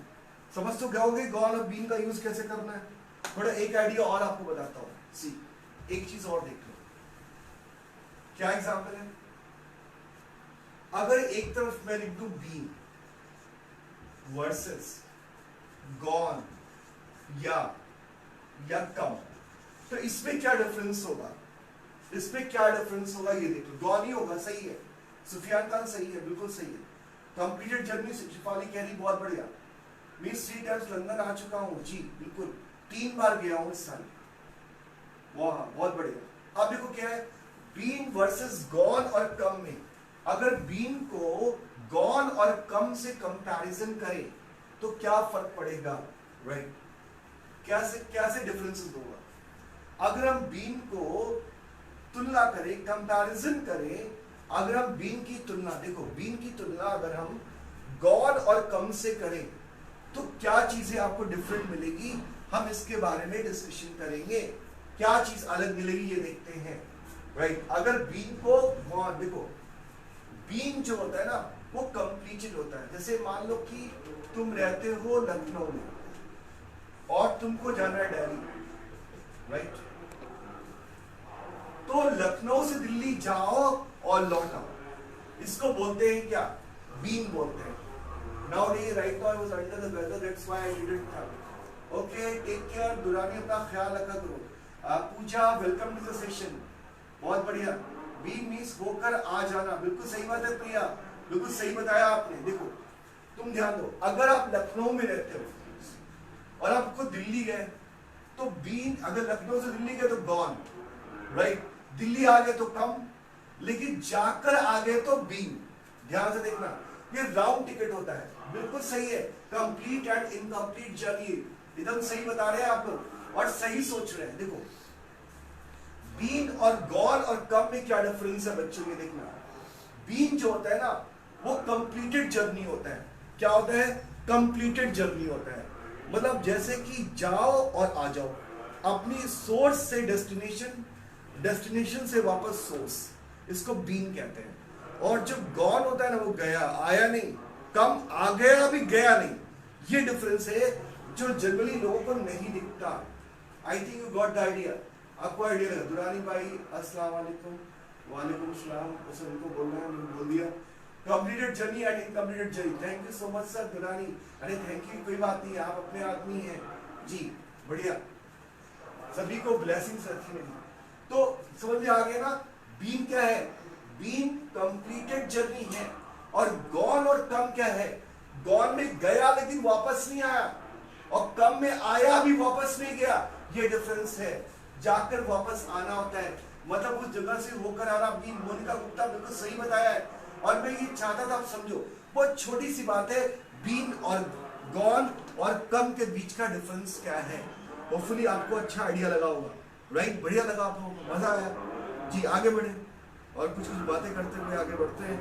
समझ तो गए गॉन और बीन का यूज कैसे करना है। थोड़ा एक आइडिया और आपको बताता हूं, सी एक चीज और देख लो। क्या एग्जांपल है? अगर एक तरफ मैं लिख दूं बीन वर्सेस गॉन या कम, तो इसमें क्या डिफरेंस होगा? इसमें क्या डिफरेंस होगा ये देख लो। गॉन ही होगा, सही है। सुफियान खान सही है, बिल्कुल सही है। कंप्लीटेड जर्नी से शिफाली कह रही बहुत बढ़िया। मैं 3 टाइम्स लंदन आ चुका हूं जी, बिल्कुल 3 बार गया हूं इस साल। वाह बहुत बढ़िया। अब देखो क्या है, बीन वर्सेस गॉन और कम में, अगर बीन को गॉन और कम से कंपैरिजन करें तो क्या फर्क पड़ेगा, राइट? कैसे डिफरेंसेस होगा? अगर हम बीन को तुलना करें, कंपैरिजन करें, अगर हम बीन की तुलना, देखो बीन की तुलना अगर हम गॉन और कम से करें तो क्या चीजें आपको डिफरेंट मिलेगी, हम इसके बारे में डिस्कशन करेंगे। क्या चीज अलग मिलेगी ये देखते हैं, राइट। अगर बीन को देखो, बीन जो होता है ना वो कंप्लीटेड होता है। जैसे मान लो कि तुम रहते हो लखनऊ में और तुमको जाना है दिल्ली, राइट। तो लखनऊ से दिल्ली जाओ और लौट आओ, इसको बोलते हैं क्या, बीन बोलते हैं। Now right now I was under the weather, that's why I didn't come. Okay, take care. Durrani अपना ख्याल रखा करो। पूजा, वेलकम टू द सेशन। बहुत बढ़िया। बीन मीन्स होकर आ जाना, बिल्कुल सही बात है प्रिया, बिल्कुल सही बताया आपने। देखो तुम ध्यान दो, अगर आप लखनऊ में रहते हो और आपको दिल्ली गए तो बीन, अगर लखनऊ से दिल्ली गए तो गॉन, राइट। दिल्ली आ गए तो कम, लेकिन जाकर आ गए तो बीन। ध्यान से देखना, ये राउंड टिकट होता है, बिल्कुल सही है। कंप्लीट एंड इनकम्प्लीट जर्नी, एकदम सही बता रहे हैं आप लोग और सही सोच रहे हैं। देखो बीन और गॉन और कम में क्या डिफरेंस है बच्चों, ये देखना। बीन जो होता है ना वो कंप्लीटेड जर्नी होता है। क्या होता है, कंप्लीटेड जर्नी होता है। मतलब जैसे कि जाओ और आ जाओ, अपनी सोर्स से डेस्टिनेशन, डेस्टिनेशन से वापस सोर्स, इसको बीन कहते हैं। और जो गॉन होता है ना वो गया, आया नहीं, कम आ गया भी गया नहीं। ये डिफरेंस है जो जनरली लोगों को नहीं दिखता। I think you got the idea, आपको आइडिया लगा। दुरानी भाई अस्सलाम वालेकुम। वालेकुम सलाम, उसे उनको बोलना है, मैंने बोल दिया। Completed journey and incompleted journey, thank you so much sir Durrani. अरे थैंक यू, कोई बात नहीं, आप अपने आदमी हैं जी, बढ़िया। सभी को ब्लेसिंग्स रखी मेरी। तो समझ में आ गया ना, बीन क्या है, बीन कंप्लीटेड जर्नी है। और गॉन और कम क्या है, गॉन में गया लेकिन वापस नहीं आया, और कम में आया भी वापस नहीं गया। ये डिफरेंस है, जाकर वापस आना होता है, मतलब उस जगह से होकर आना। बीन, मोनिका गुप्ता बिल्कुल सही बताया है। और मैं ये चाहता था आप समझो, बहुत छोटी सी बात है, बीन और गॉन और कम के बीच का डिफरेंस क्या है। होपफुली आपको अच्छा आइडिया लगा होगा, राइट। बढ़िया लगा आपको, मजा आया जी। आगे बढ़े और कुछ कुछ बातें करते हुए आगे बढ़ते हैं।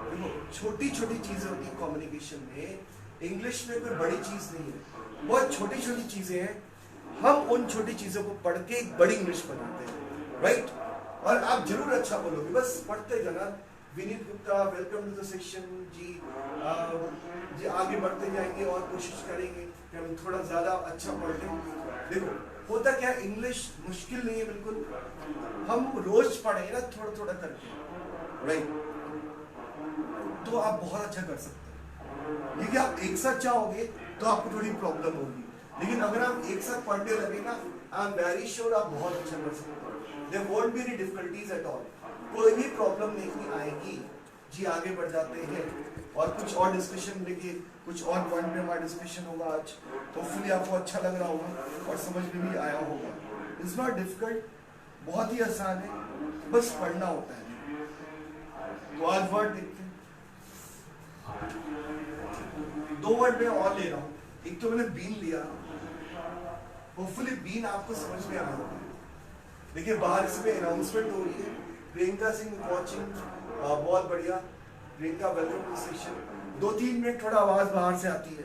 देखो छोटी छोटी चीजें होती है कम्युनिकेशन में, इंग्लिश में कोई बड़ी चीज नहीं है, बहुत छोटी छोटी चीजें हैं। हम उन छोटी चीजों को पढ़ के एक बड़ी इंग्लिश बनाते हैं, राइट। और आप जरूर अच्छा बोलोगे, बस पढ़ते जाना। Vineet Gupta, welcome to the session ji. जी आगे बढ़ते जाएंगे और कोशिश करेंगे कि हम थोड़ा ज्यादा अच्छा पढ़ लें। देखो होता क्या, इंग्लिश मुश्किल नहीं है बिल्कुल, हम रोज पढ़ेंगे ना थोड़ा थोड़ा करके, राइट, तो आप बहुत अच्छा कर सकते हैं। लेकिन आप एक साथ चाहोगे तो आपको थोड़ी प्रॉब्लम होगी, लेकिन अगर आप एक साथ पढ़ने लगे ना, आई एम वेरी श्योर आप बहुत अच्छा कर सकते हो। There won't be any difficulties at all, कोई भी प्रॉब्लम नहीं आएगी जी। आगे बढ़ जाते हैं और कुछ और डिस्कशन लेके, कुछ और पॉइंट पे हमारा डिस्कशन होगा आज। होपफुली आपको अच्छा लग रहा होगा और समझ में भी आया होगा। इट्स नॉट डिफिकल्ट, बहुत ही आसान है, बस पढ़ना होता है। तो आज वर्ड देखते हैं, 2 वर्ड में और ले रहा हूँ। एक तो मैंने बीन लिया, होपफुली बीन आपको समझ में आया होगा। देखिए बाहर इसमें अनाउंसमेंट हो रही है, प्रियंका सिंह वॉचिंग, बहुत बढ़िया Priyanka, welcome to session. 2-3 minute थोड़ा आवाज बाहर से आती है,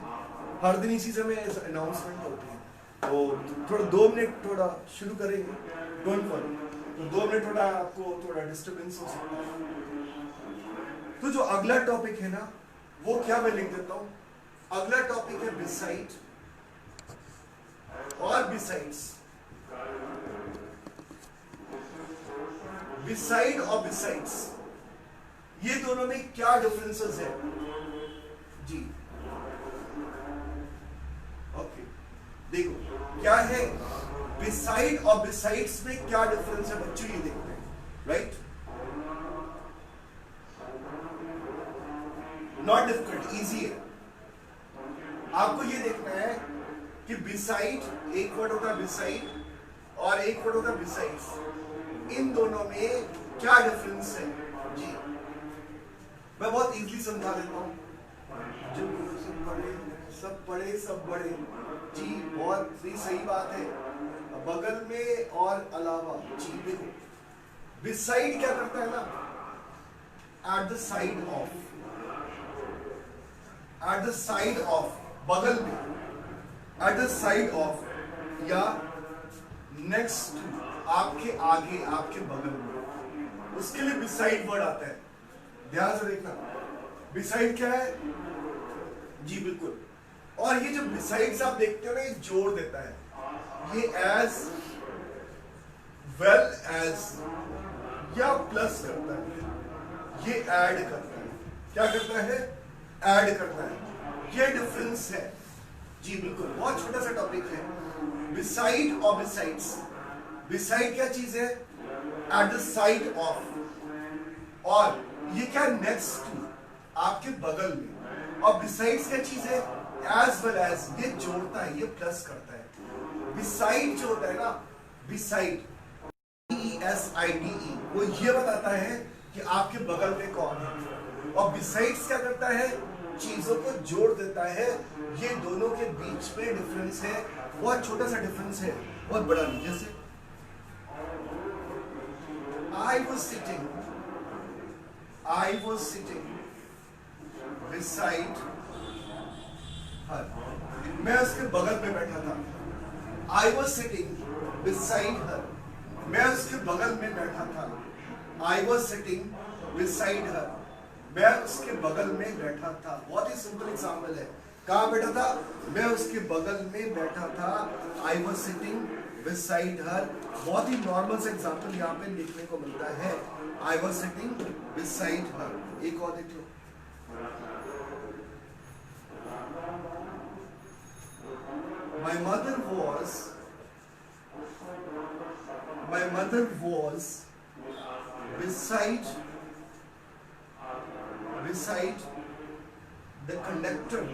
हर दिन इसी समय अनाउंसमेंट होती है, तो थोड़ा 2 मिनट थोड़ा शुरू करेंगे, डोंट वरी। तो 2 मिनट थोड़ा आपको थोड़ा डिस्टर्बेंस हो सकता है। तो जो अगला टॉपिक है ना, वो क्या मैं लिख देता हूं। अगला टॉपिक है बिसाइड और बिसाइड्स। बिसाइड और बिसाइड्स, ये दोनों में क्या डिफरेंसेस है जी। ओके देखो क्या है बिसाइड और बिसाइड्स में क्या डिफरेंस है बच्चों, ये देखते हैं, राइट। नॉट डिफिकल्ट, इजी है। आपको ये देखना है कि बिसाइड एक वर्ड होता है, बिसाइड और एक वर्ड होता है बिसाइड्स। इन दोनों में क्या डिफरेंस है जी। मैं बहुत इजीली समझा देता हूँ, जो सब पढ़े सब बड़े जी, बहुत ही सही बात है। बगल में और अलावा जी। देखो बिसाइड क्या करता है ना, at the side of, at the side of, बगल में, एट द साइड ऑफ या नेक्स्ट टू, आपके आगे, आपके बगल में, उसके लिए बिसाइड वर्ड आता है। ध्यान से देखना, बिसाइड क्या है जी, बिल्कुल। और ये जो बिसाइड्स आप देखते हो ना, ये जोड़ देता है, ये एज वेल एज या प्लस करता है, ये ऐड करता है। क्या करता है? ऐड करता है। ये डिफरेंस है जी, बिल्कुल। बहुत छोटा सा टॉपिक है, बिसाइड और बिसाइड्स। बिसाइड क्या चीज है? At the side of. और ये क्या? नेक्स्ट टू, आपके बगल में। और बिसाइड्स क्या चीज है? एज वेल एज, ये जोड़ता है, ये प्लस करता है। बिसाइड जो होता है ना, बिसाइड ESIDE, वो ये बताता है कि आपके बगल में कौन है। और बिसाइड्स क्या करता है? चीजों को जोड़ देता है। ये दोनों के बीच में डिफरेंस है, बहुत छोटा सा डिफरेंस है, बहुत बड़ा नहीं। जैसे I was sitting beside her, मैं उसके बगल में बैठा था। I was sitting beside her, मैं उसके बगल में बैठा था। I was sitting beside her, मैं उसके बगल में बैठा था। बहुत ही सिंपल एग्जाम्पल है। कहाँ बैठा था? मैं उसके बगल में बैठा था। I was sitting beside her, बहुत ही नॉर्मल सा एग्जाम्पल यहाँ पे लिखने को मिलता है। I was sitting beside her। एक और देख लो, My mother was beside the conductor.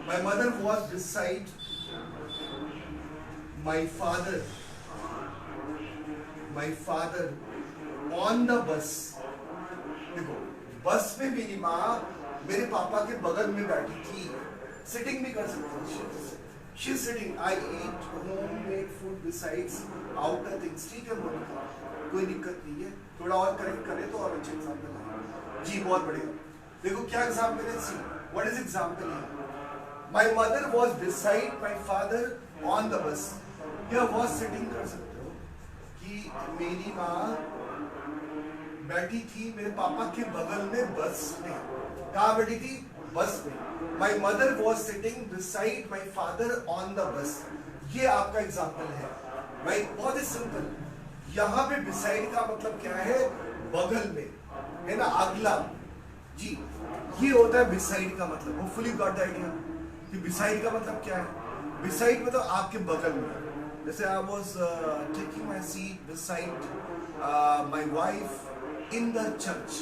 My mother was beside my father on the bus. देखो, बस में मेरी माँ मेरे पापा के बगल में बैठी थी। सिटिंग भी कर सकते हो। She's sitting. I eat homemade food besides outer things. ठीक है मोनिका, कोई दिक्कत नहीं है। थोड़ा और करेक्ट करें तो और अच्छे एग्जाम्पल है जी, बहुत बढ़िया। देखो क्या एग्जाम्पल है, सी व्हाट इज एग्जाम्पल है। My mother was beside my father on the bus. क्या was sitting कर सकते हो कि मेरी माँ बैठी थी मेरे पापा के बगल में बस में। कहाँ बैठी थी? बस में। My mother was sitting beside my father on the bus. ये आपका एग्जाम्पल है भाई, बहुत ही सिंपल। यहाँ पे beside का मतलब क्या है? बगल में, है ना, अगला जी। ये होता है beside का मतलब। होपफुली गॉट द आइडिया कि beside का मतलब क्या है। beside मतलब आपके बगल में। जैसे I was taking my seat beside my wife in the church.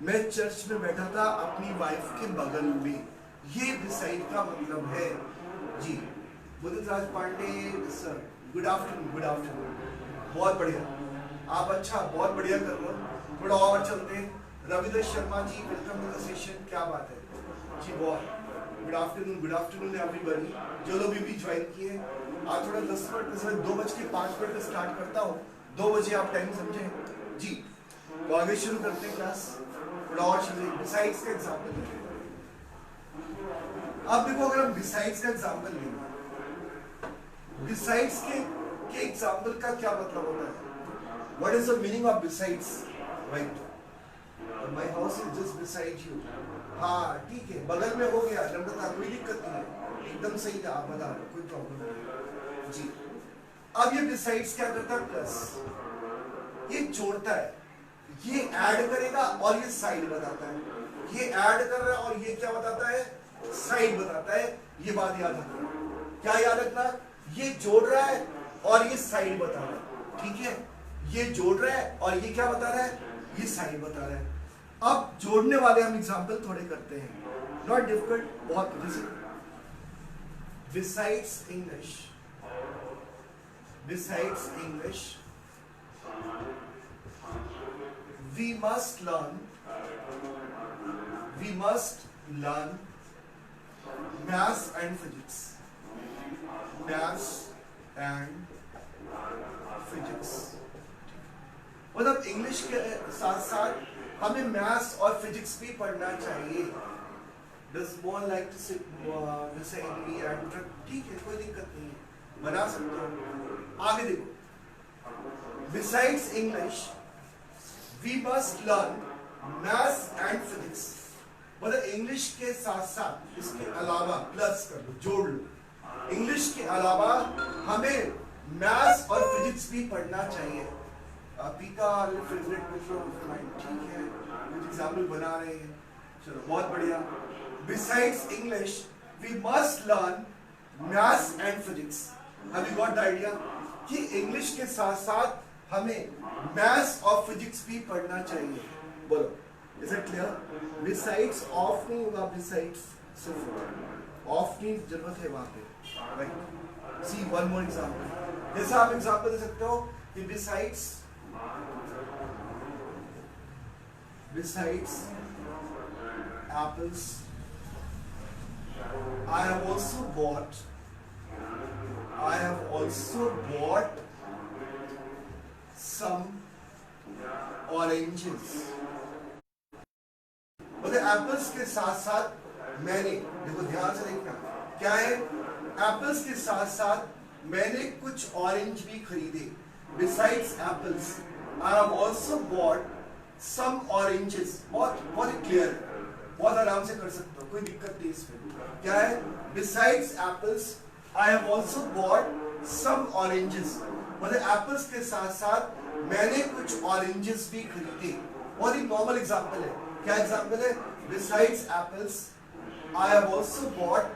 मैं चर्च में बैठा था अपनी वाइफ के बगल में। ये बिसाइड का मतलब है जी। बुदित राज पांडे सर, गुड आफ्टरनून। बहुत बढ़िया, आप अच्छा बहुत बढ़िया कर रहे हो। थोड़ा और चलते हैं। Ravindra Sharma ji, welcome to the session. क्या बात है जी, बहुत गुड आफ्टरनून एवरीबॉडी। जो लोग भी ज्वाइन किए, आज थोड़ा 10 मिनट से 2:05 पे स्टार्ट करता हूँ। 2 बजे आप टाइम समझे जी। तो आगे शुरू करते हैं क्लास। थोड़ा और चलिए, बिसाइड्स का एग्जाम्पल। अब देखो, अगर हम बिसाइड्स का एग्जाम्पल लेंगे, बिसाइड्स के एग्जाम्पल का क्या मतलब होता है? What is the meaning of besides? Right, my house is just beside you. हाँ ठीक है, बगल में हो गया, नम्रता, कोई दिक्कत नहीं है, एकदम सही था, आप बता रहे, कोई प्रॉब्लम नहीं जी। अब ये बिसाइड्स क्या करता है? प्लस, ये जोड़ता है, ये ऐड करेगा और ये साइड बताता है। ये ऐड कर रहा है और ये क्या बताता है? साइड बताता है। ये बात याद रखना। क्या याद रखना? ये जोड़ रहा है और ये साइड बता रहा है। ठीक है, ये जोड़ रहा है और ये क्या बता रहा है? ये साइड बता रहा है। अब जोड़ने वाले हम एग्जांपल थोड़े करते हैं, नॉट डिफिकल्ट, बहुत। जैसे besides English we must learn maths and physics. मतलब इंग्लिश के साथ साथ हमें मैथ्स और फिजिक्स भी पढ़ना चाहिए। Does Mohan like to sit beside me at truck? ठीक है, कोई दिक्कत नहीं है, बना सकते हो। आगे देखो, besides English, we must learn maths and physics। मतलब इंग्लिश के साथ साथ इसके अलावा प्लस कर लो, जोड़ लो, इंग्लिश के अलावा हमें मैथ्स और फिजिक्स भी पढ़ना चाहिए। पीका फेवरेट ठीक है, कुछ एग्जाम्पल बना रहे हैं, चलो बहुत बढ़िया। Besides English we must learn maths and physics. Have you got the idea कि इंग्लिश के साथ साथ हमें मैथ्स और फिजिक्स भी पढ़ना चाहिए। बोलो, is it clear? Besides of नहीं होगा, बिसाइड्स सिर्फ ऑफ की जरूरत है वहां पे, राइट? सी वन मोर एग्जांपल, जैसा आप एग्जांपल दे सकते हो कि besides apples, I have also bought some oranges। मतलब एप्पल्स के साथ साथ मैंने, देखो ध्यान से देखना क्या है, एप्पल्स के साथ साथ मैंने कुछ ऑरेंज भी खरीदे। Besides apples, I have also bought some oranges। बहुत ही क्लियर है, बहुत आराम से कर सकते हो, कोई दिक्कत नहीं इसमें। क्या है? Besides apples, I have also bought some oranges। मतलब एप्पल्स के साथ साथ मैंने कुछ ऑरेंजेस भी खरीदे। बहुत ही नॉर्मल एग्जांपल है। क्या एग्जांपल है? Besides apples, I have also bought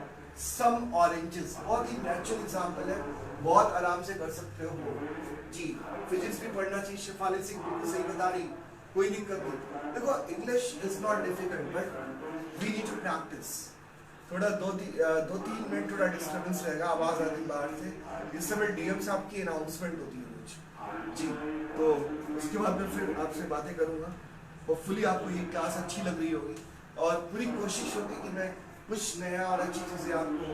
some oranges। बहुत ही नेचुरल एग्जांपल है, बहुत आराम से कर सकते हो जी। फिजिक्स भी पढ़ना चाहिए, शिफाली सिंह बिल्कुल सही बता रही, कोई दिक्कत नहीं। देखो English is not difficult but we need to practice. थोड़ा दो तीन मिनट थोड़ा डिस्टर्बेंस रहेगा, आवाज आ रही बाहर से। इस समय डीएम साहब की अनाउंसमेंट होती है कुछ जी, तो उसके बाद मैं फिर आपसे बातें करूंगा। होपफुली आपको ये क्लास अच्छी लग रही होगी और पूरी कोशिश होगी कि मैं कुछ नया और अच्छी चीजें आपको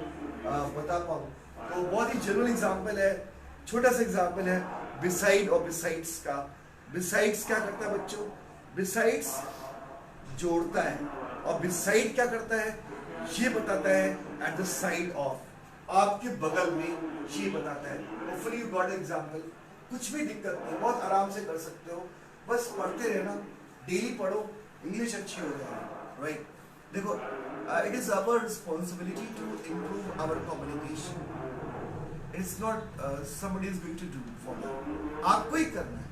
बता पाऊँ। तो बहुत ही जनरल एग्जाम्पल है, छोटा सा एग्जाम्पल है बिसाइड और बिसाइड्स का। बिसाइड्स क्या करता है बच्चों? बिसाइड्स जोड़ता है, और बिसाइड क्या करता है? ये बताता है एट द साइड ऑफ, आपके बगल में, ये बताता है। Hopefully you got example. कुछ भी दिक्कत नहीं, बहुत आराम से कर सकते हो, बस पढ़ते रहना, डेली पढ़ो, इंग्लिश अच्छी हो जाएगी, राइट? देखो, it is our responsibility to improve our communication. It's not somebody is going to do for me, आपको ही करना है।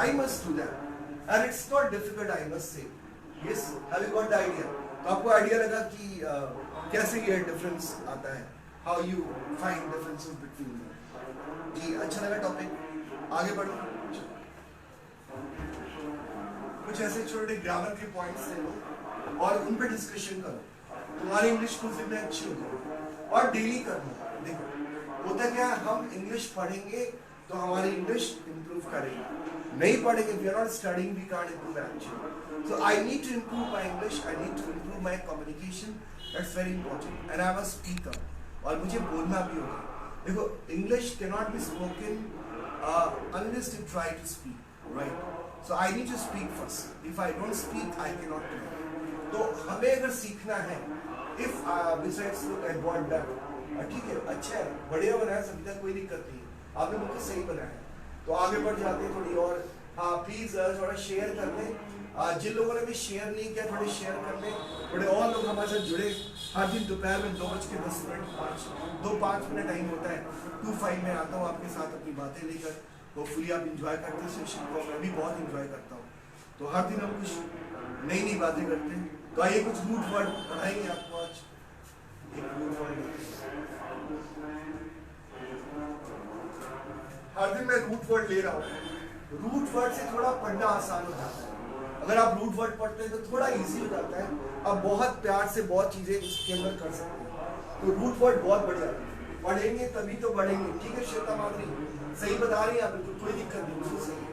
I must do that and it's not difficult, I must say। Yes, have you got the idea? तो आपको idea लगा कि कैसे ये difference आता है, how you find differences between them। जी, अच्छा लगा टॉपिक? आगे बढ़ो, कुछ ऐसे छोटे ग्रामर के पॉइंट्स ले लो और उन पे डिस्कशन करो, तुम्हारी इंग्लिश कुछ दिन में अच्छी होगी। और डेली करना। देखो होता क्या है, हम इंग्लिश पढ़ेंगे तो हमारी इंग्लिश इंप्रूव करेगी, नहीं पढ़ेंगे, we are not studying, we can't improve actually. So I need to improve my English, I need to improve my communication, that's very important. And I am a speaker, और मुझे बोलना भी होगा। देखो English can not be spoken unless you try to speak, right? So I need to speak first. If I don't speak, I cannot do। तो हमें अगर सीखना है, if besides look I want that, ठीक है, अच्छा है, बढ़िया बनाया, सभी तक कोई दिक्कत नहीं, आपने बिल्कुल सही बनाया। तो आगे बढ़ जाते हैं थोड़ी और। हाँ प्लीज थोड़ा शेयर कर लें, जिन लोगों ने भी शेयर नहीं किया थोड़े शेयर कर लें, थोड़े और लोग हमारे साथ जुड़े। हर दिन दोपहर में 2:10 2:05 टाइम होता है, 2:05 में आता हूँ आपके साथ अपनी बातें लेकर। होपफुली आप इंजॉय करते हैं सेशन को, मैं भी बहुत इंजॉय करता हूँ। तो हर दिन हम कुछ नई नई बातें करते हैं। तो आइए कुछ रूट वर्ड पढ़ाएंगे आपको आज। एक रूट वर्ड, हर दिन मैं रूट वर्ड ले रहा हूँ। रूट वर्ड से थोड़ा पढ़ना आसान हो जाता है। अगर आप रूट वर्ड पढ़ते हैं तो थोड़ा इजी हो जाता है, आप बहुत प्यार से बहुत चीजें इसके अंदर कर सकते हैं। तो रूट वर्ड बहुत बढ़िया पढ़ेंगे तभी तो बढ़ेंगे। ठीक है श्वेता माधुरी, सही बता रही है आप, बिल्कुल कोई दिक्कत नहीं, बिल्कुल सही है।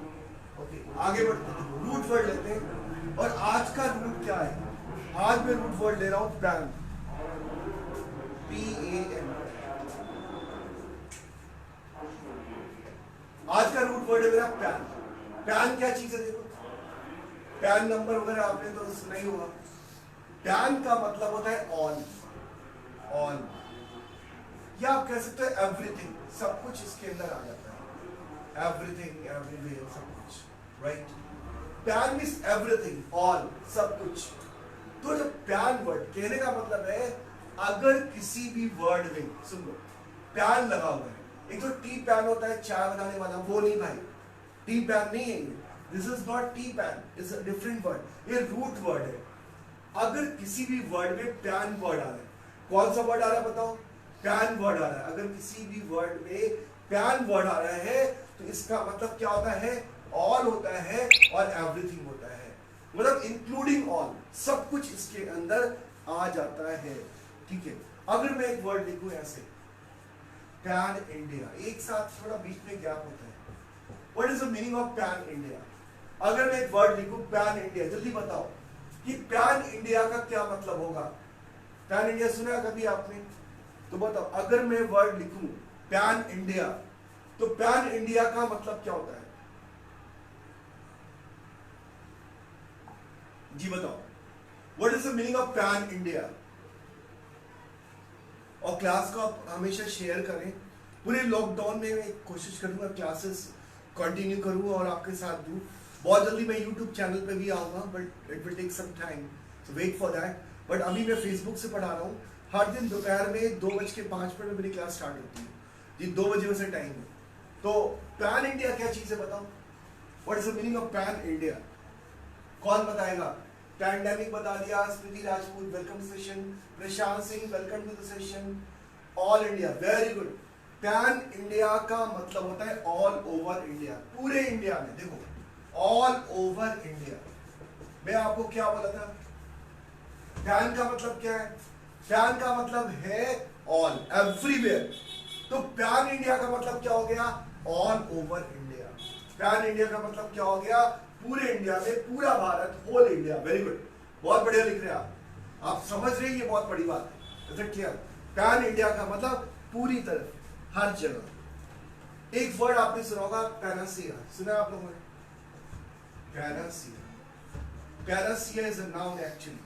ओके आगे बढ़ते हैं, रूट वर्ड लेते हैं। और आज का रूट क्या है? आज मैं रूट वर्ड ले रहा हूँ पैन, PAN। आज का रूट वर्ड है मेरा पैन। पैन क्या चीज है? देखो पैन नंबर वगैरह आपने तो सुना ही होगा, पैन का मतलब होता है ऑल, ऑल, या आप कह सकते हो एवरीथिंग, सब कुछ इसके अंदर आ जाता है, एवरीथिंग, एवरीवेयर, सब कुछ, right. Pan means everything, all, सब कुछ। तो जो पैन वर्ड कहने का मतलब है, अगर किसी भी वर्ड में, सुन लो, पैन लगा हुआ है, एक तो टी पैन होता है चाय बनाने वाला, वो नहीं भाई, टी पैन नहीं है, this is not T pan, it's a different word, ये रूट वर्ड है। अगर किसी भी वर्ड में पैन वर्ड आ रहा है, कौन सा वर्ड आ रहा है बताओ, पैन वर्ड आ रहा है, अगर किसी भी वर्ड में पैन वर्ड आ रहा है तो इसका मतलब क्या होता है, ऑल होता है और एवरीथिंग होता है, मतलब इंक्लूडिंग ऑल, सब कुछ इसके अंदर आ जाता है, ठीक है। अगर मैं एक वर्ड लिखूं ऐसे, पैन इंडिया, एक साथ थोड़ा बीच में गैप होता है, what is the meaning of pan India? अगर मैं एक वर्ड लिखूं पैन इंडिया, जल्दी बताओ कि पैन इंडिया का क्या मतलब होगा। पैन इंडिया सुना कभी आपने? तो बताओ, अगर मैं वर्ड लिखूं पैन इंडिया, तो पैन इंडिया का मतलब क्या होता है? जी बताओ, what is the meaning of pan India? और क्लास को आप हमेशा शेयर करें। पूरे लॉकडाउन में मैं कोशिश करूंगा क्लासेस कंटिन्यू करूं और आपके साथ दूं। बहुत जल्दी मैं यूट्यूब चैनल पे भी आऊंगा, but it will take some time, so wait for that. But अभी मैं फेसबुक से पढ़ा रहा हूँ, हर दिन दोपहर में 2:05 में मेरी क्लास स्टार्ट होती है जी, 2 बजे से टाइम है। तो पैन इंडिया क्या चीज है बताओ, what is the meaning of pan India? कौन बताएगा? पैंडेमिक बता दिया, Smriti Rajput welcome to session, Prashant Singh welcome to the session, all India, very good. Pan India का मतलब होता है ऑल ओवर इंडिया, पूरे इंडिया में। देखो, ऑल ओवर इंडिया, मैं आपको क्या बोला था, पैन का मतलब क्या है? पैन का मतलब है ऑल, एवरीवेयर। तो पैन इंडिया का मतलब क्या हो गया? All over India. Pan India का मतलब क्या हो गया? पूरे इंडिया में, पूरा Bharat, whole India. Very good, बहुत बढ़िया लिख रहे हैं आप समझ रहे हैं, ये बहुत बड़ी बात है। Is it clear? Pan India का मतलब पूरी तरफ, हर जगह। एक वर्ड आपने सुना होगा, पैनासिया, सुना आप लोगों ने? Panacea, panacea is a noun actually.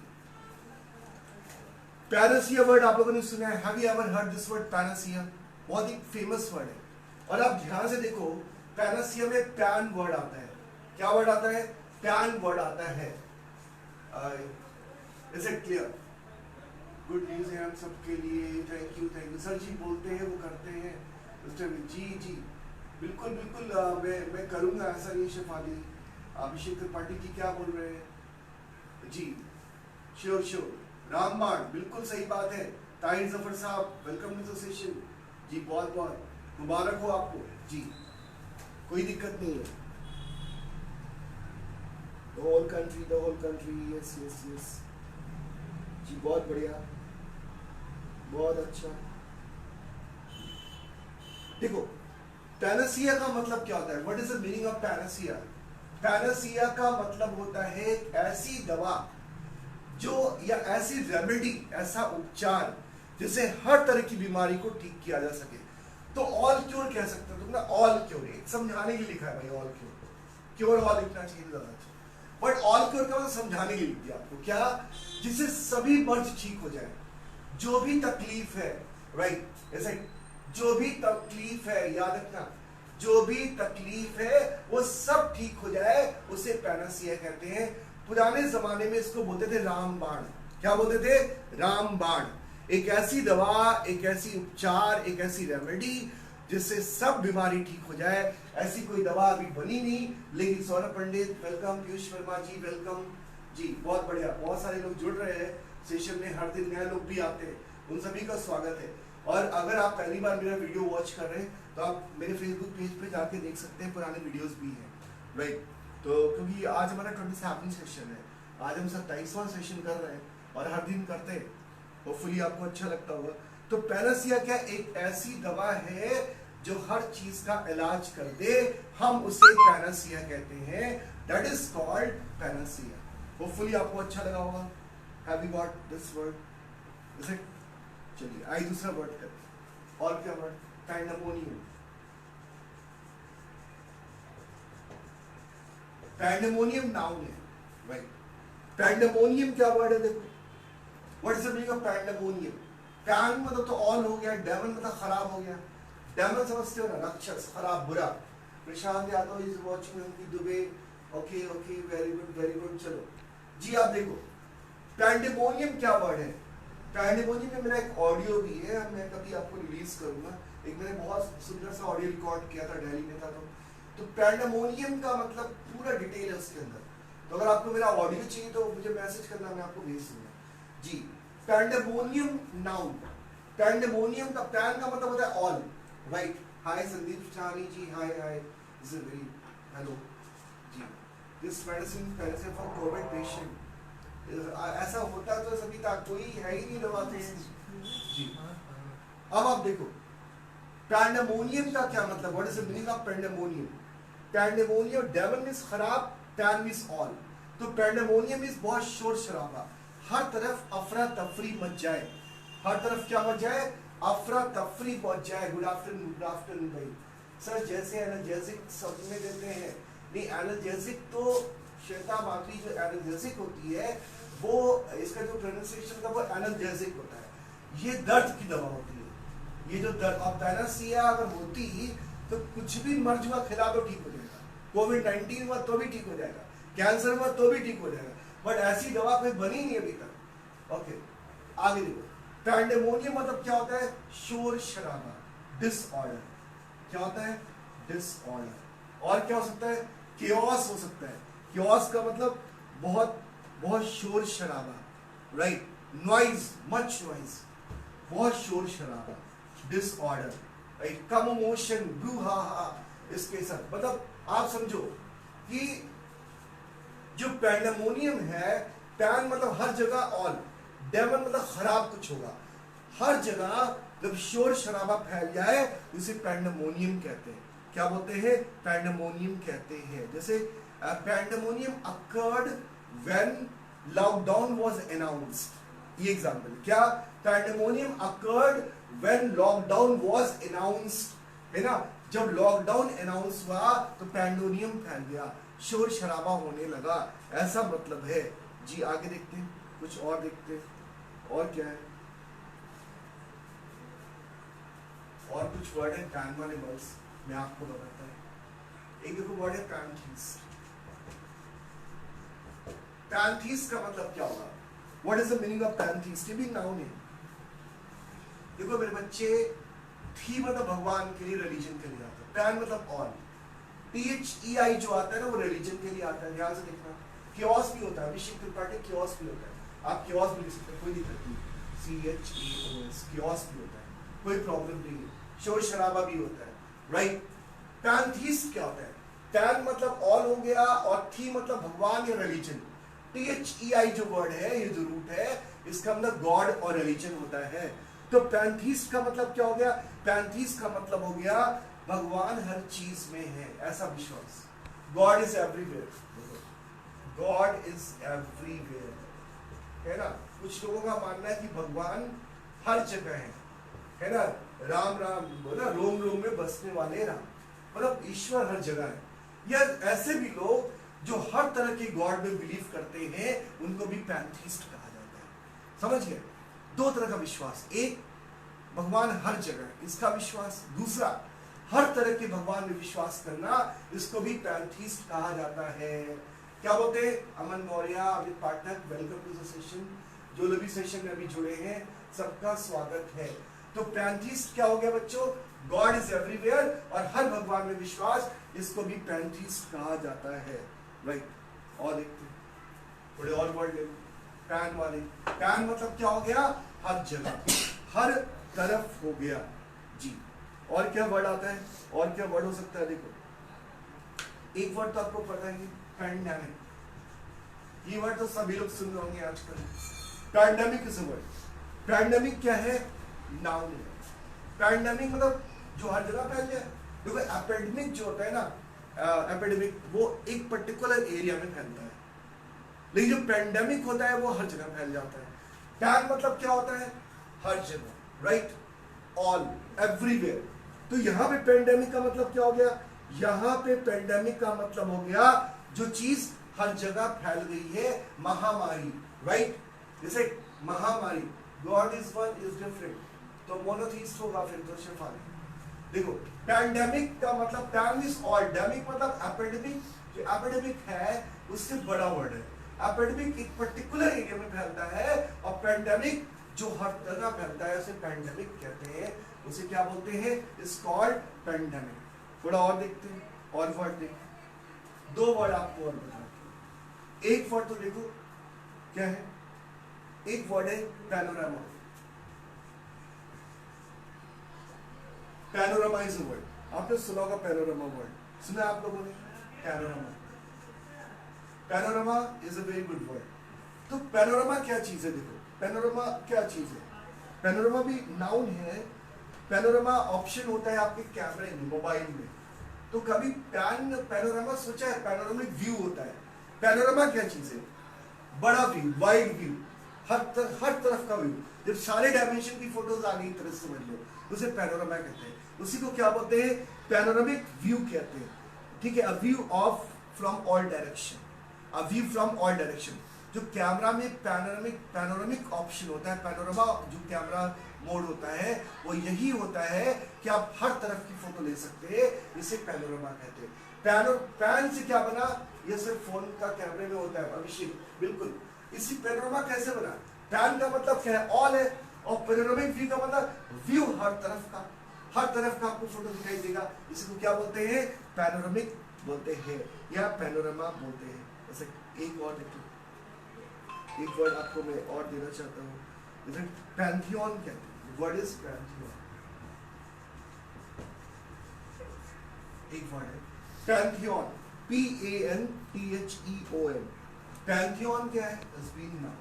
Panacea word आप लोगों ने सुना है? Have you ever heard this word panacea? बहुत ही फेमस वर्ड है। और आप ध्यान से देखो, पैनासिया में पैन वर्ड आता है। क्या वर्ड आता है? पैन वर्ड आता है। Is it clear? Good news है हम सबके लिए, थैंक यू सर जी, बोलते हैं वो करते हैं जी जी, बिल्कुल बिल्कुल, मैं करूंगा ऐसा नहीं। शेफाली, अभिषेक त्रिपाठी जी क्या बोल रहे हैं जी? श्योर श्योर, रामबाण, बिल्कुल सही बात है। ताहिर जफर साहब welcome to the session ji, बहुत बहुत मुबारक हो आपको जी, कोई दिक्कत नहीं है। The whole country, yes जी, बहुत बढ़िया, बहुत अच्छा। देखो, पैनासिया का मतलब क्या होता है? What is the meaning of panacea? Panacea का मतलब होता है ऐसी दवा जो, या ऐसी रेमेडी, ऐसा उपचार जिससे हर तरह की बीमारी को ठीक किया जा सके। तो ऑल क्योर कह सकते हो तुम ना, ऑल क्योर, समझाने के लिए लिखा है भाई, ऑल क्योर, क्योर ऑल लिखना चाहिए ज्यादा अच्छा, बट ऑल क्योर का मतलब समझाने के लिए लिख दिया आपको। क्या? जिससे सभी मर्ज ठीक हो जाए, जो भी तकलीफ है, राइट, ऐसे जो भी तकलीफ है, याद रखना, जो भी तकलीफ है वो सब ठीक हो जाए, उसे पैनासिया कहते हैं। पुराने जमाने में इसको बोलते थे रामबाण। क्या बोलते थे? रामबाण। एक ऐसी दवा, एक ऐसी उपचार, एक ऐसी रेमेडी जिससे सब बीमारी ठीक हो जाए। ऐसी कोई दवा अभी बनी नहीं, लेकिन सौरभ पंडित वेलकम, पीयूष वर्मा जी वेलकम जी, बहुत बढ़िया, बहुत सारे लोग जुड़ रहे हैं सेशन में, हर दिन नए लोग भी आते हैं, उन सभी का स्वागत है। और अगर आप पहली बार मेरा वीडियो वॉच कर रहे हैं तो आप मेरे फेसबुक पेज पे जाके देख सकते हैं, पुराने वीडियोस भी हैं, राइट। तो क्योंकि आज हमारा 27वां सेशन है, आज हम 27वां सेशन कर रहे हैं और हर दिन करते हैं, होपफुली आपको अच्छा लगता होगा। तो पैनासिया क्या? एक ऐसी दवा है जो हर चीज का इलाज कर दे, हम उसे पैनासिया कहते हैं, that is called Panacea. Hopefully आपको अच्छा लगा होगा। Have you got this word? Is it? चलिए आइए दूसरा वर्ड करते हैं। और क्या वर्ड? पैंडेमोनियम। पैंडेमोनियम नाउन है, राइट। पैंडेमोनियम क्या वर्ड है? देखो, what is the meaning of pandemonium? Pan मतलब तो ऑल हो गया, डेमन मतलब खराब हो गया। डेमन समझते हो ना, राक्षस, खराब, बुरा। Prashant Yadav is watching Ankit Dubey, okay okay, very good. चलो जी, आप देखो पैंडेमोनियम क्या वर्ड है। पैंडेमोनियम में मेरा एक ऑडियो भी है, मैं कभी आपको रिलीज करूंगा। एक मैंने बहुत सुंदर सा ऑडियो रिकॉर्ड किया था, दिल्ली में था। तो पैंडेमोनियम का मतलब पूरा डिटेल है उसके अंदर। तो अगर आपको मेरा ऑडियो चाहिए तो मुझे मैसेज करना, मैं आपको भेज दूंगा जी। पैंडेमोनियम नाउन, पैंडेमोनियम का पैन का मतलब होता है all, right. Hi Sandeep Chani ji, hi is a very hello ji. This medicine for covid patient, ऐसा होता तो सभी तक कोई है ही नहीं दवा जी। अब आप देखो पैंडेमोनियम का क्या मतलब, what is the meaning of pandemonium? Pandemonium, demon means खराब, पैन मींस ऑल। तो पैंडेमोनियम मींस बहुत शोर शराबा, हर तरफ अफरा तफरी मच जाए। हर तरफ क्या मच जाए? अफरा तफरी मच जाए। गुड आफ्टरनून भाई। सर जैसे एनाल्जेसिक शब्द में देते हैं, नहीं एनाल्जेसिक तो श्वेता मातरी जो एनाल्जेसिक होती है वो, इसका जो प्रोनाउंसिएशन का वो एनाल्जेसिक होता है। ये दर्द की दवा होती है। ये जो दर्द, और पैनासिया अगर होती तो कुछ भी मर्ज हुआ खिला दो ठीक हो जाएगा। कोविड-19 हुआ तो भी ठीक हो जाएगा, कैंसर हुआ तो भी ठीक हो जाएगा, बट ऐसी दवा कोई बनी नहीं अभी तक। ओके आगे देखो, पैंडेमोनियम मतलब क्या होता है? शोर शराबा, डिसऑर्डर। क्या होता है? डिसऑर्डर। और क्या हो सकता है? केओस हो सकता है। केओस का मतलब बहुत बहुत शोर शराबा, राइट। नॉइज, मच नॉइज, बहुत शोर शराबा, डिसऑर्डर, राइट। कम इमोशन, ब्रूहाहा, इसके साथ मतलब आप समझो कि जो पैंडेमोनियम है, पैन मतलब हर जगह ऑल, डेमन मतलब खराब कुछ होगा। हर जगह जब शोर शराबा फैल जाए उसे पैंडेमोनियम कहते हैं। क्या बोलते हैं? पैंडेमोनियम कहते हैं। जैसे pandemonium occurred when lockdown was announced, ये एग्जांपल। क्या? Pandemonium occurred when lockdown was announced, है ना। जब लॉकडाउन अनाउंस हुआ तो पैंडेमोनियम फैल गया, शोर शराबा होने लगा, ऐसा मतलब है जी। आगे देखते हैं, कुछ और देखते हैं, और क्या है, और कुछ वर्ड है पैन वाले वर्ड्स मैं आपको बताता हूं। एक देखो वर्ड है पैंथीस्ट। पैंथीस्ट का मतलब क्या होगा? What is the meaning of pantheist? ये भी नाउन है। देखो मेरे बच्चे, थी मतलब भगवान के लिए, रिलीजन के लिए आता है। पैन मतलब ऑल, THEI जो आता है ना वो रिलीजन के लिए आता है। ध्यान से देखना। क्योस भी होता है, विशिष्ट त्रिपाठी क्योस भी होता है। आप क्योस भी लिख सकते हैं, कोई दिक्कत नहीं। CHEOS क्योस भी होता है, कोई प्रॉब्लम नहीं है। शोर शराबा भी होता है, राइट। पैंथीस्ट क्या होता है? पैन मतलब ऑल हो गया, और थी मतलब भगवान या रिलीजन। THEI जो वर्ड है, ये जो रूट है, इसका मतलब गॉड और रिलीजन होता है। तो पैंथीस्ट का मतलब क्या हो गया? पैंथीस्ट का मतलब हो गया भगवान हर चीज में है, ऐसा विश्वास। God is everywhere, God is everywhere, है ना। कुछ लोगों का मानना है कि भगवान हर जगह है ना। राम राम बोला, रोम रोम में बसने वाले राम, मतलब ईश्वर हर जगह है। या ऐसे भी लोग जो हर तरह के गॉड में बिलीव करते हैं, उनको भी पैंथीस्ट कहा जाता है। समझ गए? दो तरह का विश्वास, एक भगवान हर जगह, इसका विश्वास। दूसरा हर तरह के भगवान में विश्वास करना, इसको भी पैंथीस्ट कहा जाता है। क्या बोलते हैं? अमन मौर्य, अमित पाठक, वेलकम टू द सेशन। जो लोग भी सेशन में अभी जुड़े हैं, सबका स्वागत है। तो पैंथीस्ट क्या हो गया बच्चों? गॉड इज एवरीवेयर, और हर भगवान में विश्वास, इसको भी पैंथीस्ट कहा जाता है, राइट। और देखते हैं थोड़े और वर्ड ले। पैन वाले, पैन मतलब क्या हो गया? हर जगह, हर तरफ हो गया जी। और क्या वर्ड आता है? और क्या वर्ड हो सकता है? देखो एक वर्ड तो आपको पता ही, पैंडेमिक। ये वर्ड तो सभी लोग सुन रहे होंगे आजकल। Pandemic is a word. Pandemic क्या है? नाउन है। पैंडेमिक मतलब जो हर जगह फैल जाए। देखो एपिडेमिक जो होता है ना, एपिडेमिक वो एक पर्टिकुलर एरिया में फैलता है, लेकिन जो पैंडेमिक होता है वो हर जगह फैल जाता है। पैन मतलब क्या होता है? हर जगह, राइट, ऑल, एवरीवेयर। तो यहाँ पे पैंडेमिक का मतलब क्या हो गया? यहाँ पे पैंडेमिक का मतलब हो गया जो चीज हर जगह फैल गई है, महामारी, राइट। जैसे महामारी, God is one is different, तो मोनोथीस्ट होगा फिर तो शिफानी। देखो पैंडेमिक का मतलब पैन इज ऑल, डेमिक मतलब एपिडेमिक, जो एपिडेमिक है उससे बड़ा वर्ड है। एपिडेमिक एक पर्टिकुलर एरिया में फैलता है और पैंडेमिक जो हर जगह फैलता है उसे पैंडेमिक कहते हैं। उसे क्या बोलते हैं? Is called pandemic. थोड़ा और देखते हैं, और वर्ड देखो, दो वर्ड आपको और बताते हैं। एक वर्ड तो देखो क्या है, एक वर्ड है panorama. Panorama is a word, आपने सुना होगा पैनोरामा वर्ड, सुना आप लोगों ने? Panorama, panorama is a very good word. तो पैनोरामा क्या चीज है? देखो पैनोरामा क्या चीज है? पैनोरामा भी नाउन है। पैनोरामा ऑप्शन होता है आपके कैमरे में, मोबाइल में। तो कभी पैनोरामा सोचा है? पैनोरामिक व्यू होता है। पैनोरामा क्या चीज है? बड़ा व्यू, वाइड व्यू, हर तरफ का व्यू। जब सारे डायमेंशन की फोटोज आ गई तरह समझ लो, उसे पैनोरामा कहते हैं। उसी को क्या बोलते हैं? पैनोरामिक व्यू कहते हैं। ठीक है, a view of from all direction, a view from all direction. जो कैमरा में पैनोरामिक ऑप्शन होता है, पैनोरामा जो कैमरा मोड होता है वो यही होता है कि आप हर तरफ की फोटो ले सकते हैं, इसे पैनोरामा कहते हैं। पैन से क्या बना? ये सिर्फ फोन का कैमरे में होता है अभिषेक, बिल्कुल। इसी पैनोरामा कैसे बना? पैन का मतलब क्या है? ऑल है, और पैनोरामिक व्यू का मतलब व्यू हर तरफ का, हर तरफ का आपको फोटो दिखाई देगा। इसको क्या बोलते हैं? पैनोरामिक बोलते हैं या पैनोरामा बोलते हैं। जैसे एक और देखो, एक वर्ड आपको मैं और देना चाहता हूँ, जैसे पैंथियन कहते हैं। वर्ड इज पैंथियन, एक वर्ड है पैंथियन, PANTHEON। पैंथियन क्या है? Is being noun,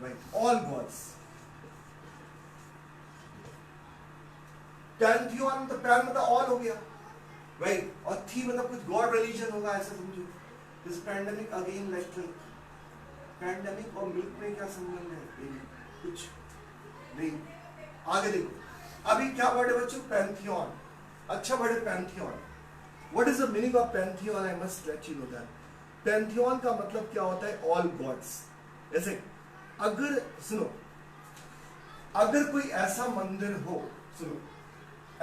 right, all gods. Pantheon तो पैन मतलब ऑल हो गया, राइट, और थी मतलब कुछ गॉड रिलीजन होगा, ऐसा समझो। This pandemic again like pandemic और मिल्क में क्या संबंध है? कुछ नहीं। आगे देखो, अभी क्या वर्ड है बच्चों? पैंथियन। अच्छा वर्ड है pantheon. What is the meaning of pantheon? I must let you know that. Pantheon का मतलब क्या होता है? All gods. जैसे अगर सुनो, अगर कोई ऐसा मंदिर हो, सुनो,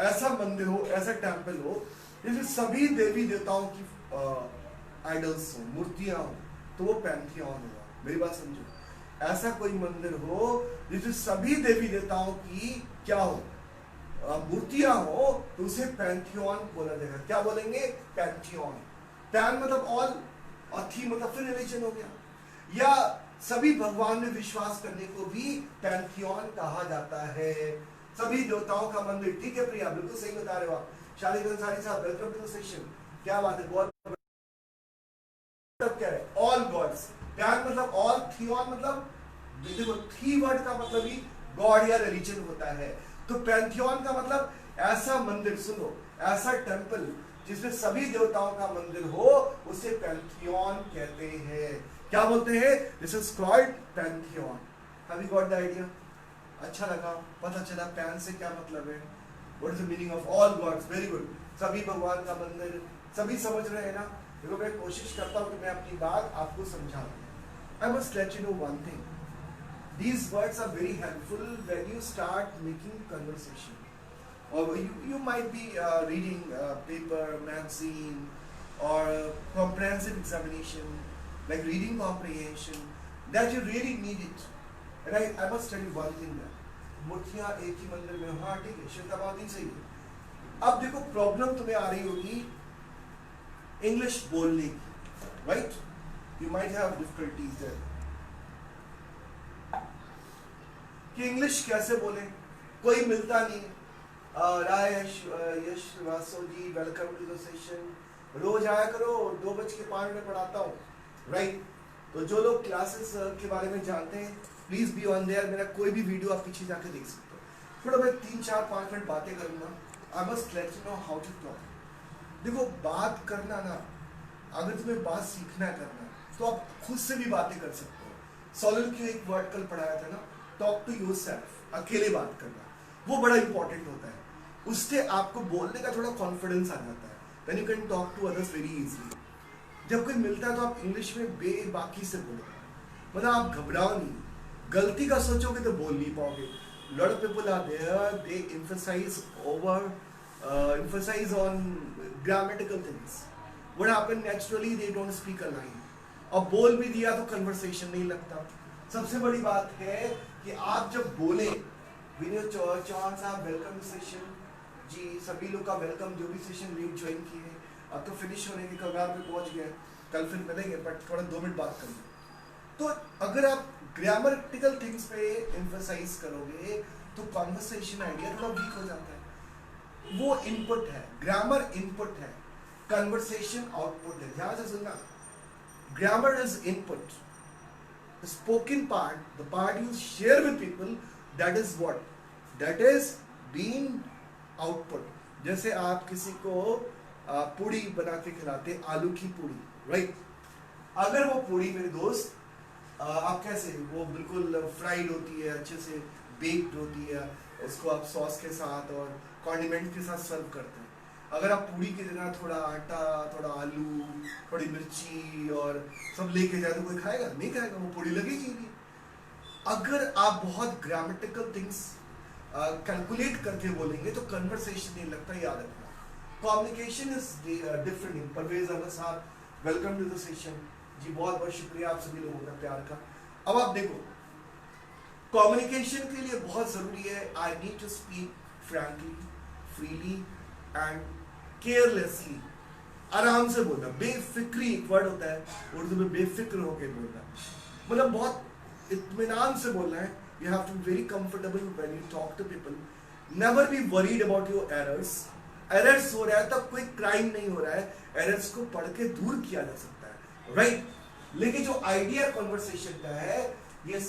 ऐसा मंदिर हो, ऐसा टेंपल हो जिसमें सभी देवी देवताओं की आइडल्स हो, मूर्तियां हो, तो वो पैंथियन होगा। मेरी बात समझो, ऐसा कोई मंदिर हो जिसमें सभी देवी देवताओं की क्या हो? मूर्तियां हो, तो उसे पैंथियन बोला जाएगा। क्या बोलेंगे? पैंथियन। पैन मतलब ऑल, और थी मतलब फिर रिलीजन हो गया, या सभी भगवान में विश्वास करने को भी पैंथियन कहा जाता है। सभी देवताओं का मंदिर। ठीक है प्रिया, बिल्कुल सही बता रहे हो आप। शालिक अंसारी साहब, वेलकम टू द सेशन। क्या बात है, बहुत क्या है? All gods. पैन मतलब ऑल, थियन मतलब देखो, थी वर्ड का मतलब ही गॉड या रिलीजन होता है। तो पैंथियन का मतलब ऐसा मंदिर, सुनो, ऐसा टेंपल जिसमें सभी देवताओं का मंदिर हो, उसे पैंथियन कहते हैं। क्या बोलते हैं? This is called pantheon. Have you got the idea? अच्छा लगा, पता चला पैन से क्या मतलब है। What is the meaning of all gods? Very good. सभी भगवान का मंदिर, सभी समझ रहे हैं ना? देखो मैं कोशिश करता हूँ कि मैं अपनी बात आपको समझा दूं। I must let you know one thing. These words are very helpful when you start making conversation. Or you might be reading paper, magazine, or comprehensive examination, like reading comprehension, that you really need it. And I must tell you one thing that मूर्तियाँ एक ही मंदिर में, हाँ ठीक है, श्वेताबादी सही है। अब देखो प्रॉब्लम तुम्हें आ रही होगी इंग्लिश बोलने की, right? You might have difficulties there. कि इंग्लिश कैसे बोले, कोई मिलता नहीं है। राय यश Srivastava ji, welcome to the session. रोज आया करो, 2:05 पढ़ाता हूँ, राइट? तो जो लोग क्लासेस के बारे में जानते हैं, प्लीज बी ऑन देयर। मेरा कोई भी वीडियो आप पीछे जाके देख सकते हो। थोड़ा मैं 3-4-5 मिनट बातें करूंगा। I must let you know how to talk. देखो बात करना ना, अगर तुम्हें बात सीखना करना तो आप खुद से भी बातें कर सकते हो। सॉलिड की एक वर्ड कल पढ़ाया था ना, टॉक टू योरसेल्फ, अकेले बात करना, वो बड़ा इंपॉर्टेंट होता है। उससे आपको बोलने का थोड़ा कॉन्फिडेंस आ जाता है। Then you can talk to others very easily. जब कोई मिलता है तो आप इंग्लिश में बेबाकी से बोलो, मतलब आप घबराओ नहीं। गलती का सोचोगे तो बोल नहीं पाओगे. Lot of people are there, they emphasize on grammatical things. What happen naturally, they don't speak a line. और बोल भी दिया तो कन्वर्सेशन नहीं लगता. सबसे बड़ी बात है कि आप जब बोले, विनोद चौहान साहब वेलकम टू सेशन जी, सभी लोग का वेलकम, जो भी सेशन लेट ज्वाइन किए. अब तो फिनिश होने के कगार पे पहुंच गए, कल फिर मिलेंगे, बट थोड़ा 2 मिनट बात कर लो. तो अगर आप ग्रामटिकल थिंग्स पे एम्फसाइज करोगे तो कॉन्वर्सेशन आइडिया थोड़ा वीक हो जाता है. वो इनपुट है, ग्रामर इनपुट है, कन्वर्सेशन आउटपुट है. ध्यान से सुनना, grammar is input, the spoken part, the part you share with people, that is what? That is being output. जैसे आप किसी को पूड़ी बना के खिलाते, आलू की पूड़ी, राइट? अगर वो पूड़ी मेरे दोस्त आप कैसे, वो बिल्कुल फ्राइड होती है, अच्छे से बेक्ड होती है, उसको आप सॉस के साथ और कॉन्डिमेंट के साथ सर्व करते हैं. अगर आप पूड़ी की जगह थोड़ा आटा, थोड़ा आलू, थोड़ी मिर्ची और सब लेके जाए तो कोई खाएगा? नहीं खाएगा, वो पूड़ी लगेगी ही नहीं. अगर आप बहुत ग्रामेटिकल थिंग्स कैलकुलेट करके बोलेंगे तो कन्वर्सेशन नहीं लगता. याद रखना, communication is different. Parvez Ahmad साहब, welcome to the session ji, बहुत बहुत शुक्रिया आप सभी लोगों का प्यार का. अब आप देखो, कम्युनिकेशन के लिए बहुत जरूरी है, I need to speak frankly, freely and carelessly. आराम से बोलना, बेफिक्री एक वर्ड होता है उर्दू में, बेफिक्र होकर बोलना, मतलब बहुत इत्मीनान से बोलना है. You have to be very comfortable when you talk to people. Never be worried about your errors. Errors हो रहा है तब कोई क्राइम नहीं हो रहा है, एरर्स को पढ़ के दूर किया जा सकता है, राइट? लेकिन जो आइडिया कन्वर्सेशन का है, ये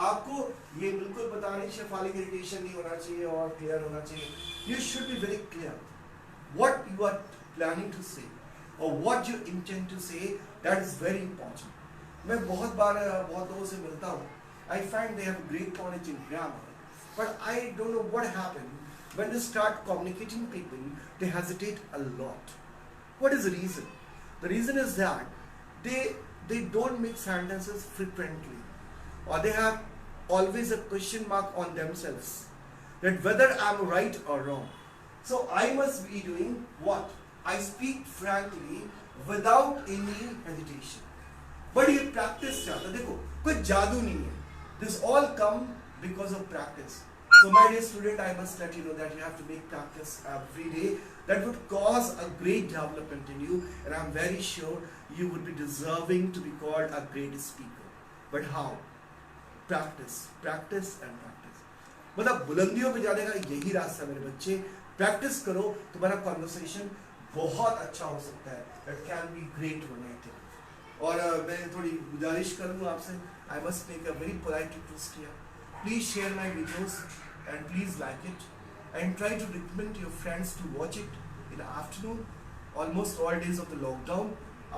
आपको ये बिल्कुल पता नहीं, शेफालिक इरिटेशन नहीं होना चाहिए और क्लियर होना चाहिए. You should be very clear what you are planning to say or what you intend to say. That is very important. मैं बहुत बार बहुत लोगों से मिलता हूँ, I find they have great knowledge in grammar, but I don't know what happened when they start communicating people, they hesitate a lot. What is the reason? The reason is that they don't make sentences frequently, or they have always a question mark on themselves that whether I'm right or wrong. So I must be doing what? I speak frankly without any hesitation. But ये practice चाहता, देखो कोई जादू नहीं है. This all come because of practice. So my dear student, I must let you know that you have to make practice every day. That would cause a great development in you, and I'm very sure you would be deserving to be called a great speaker. But how? Practice, practice and practice. मतलब बुलंदियों पे जाने का यही रास्ता है मेरे बच्चे. Practice करो, तुम्हारा कॉन्वर्सेशन बहुत अच्छा हो सकता है. That can be great one, I think. और मैं थोड़ी गुजारिश करूँगा आपसे, I must make a very polite request here. Please share my videos and please like it and try to recommend your friends to watch it in the afternoon, almost all days of the lockdown.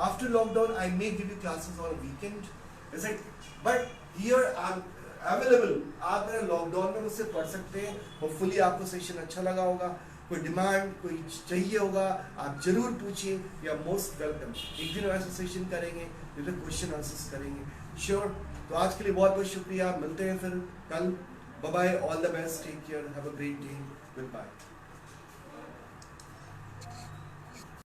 After lockdown, I may give you classes on a weekend, is it? But here I'm available. आप मेरे lockdown में मुझसे पढ़ सकते हैं. Hopefully आपको session अच्छा लगा होगा. कोई डिमांड, कोई चाहिए होगा, आप जरूर पूछिए. You are most welcome. एक दिन ऐसा सेशन करेंगे जिसमें क्वेश्चन आंसर्स करेंगे, श्योर. तो आज के लिए बहुत बहुत शुक्रिया. मिलते हैं फिर कल. Bye bye, all the best, take care, have a great day, good bye.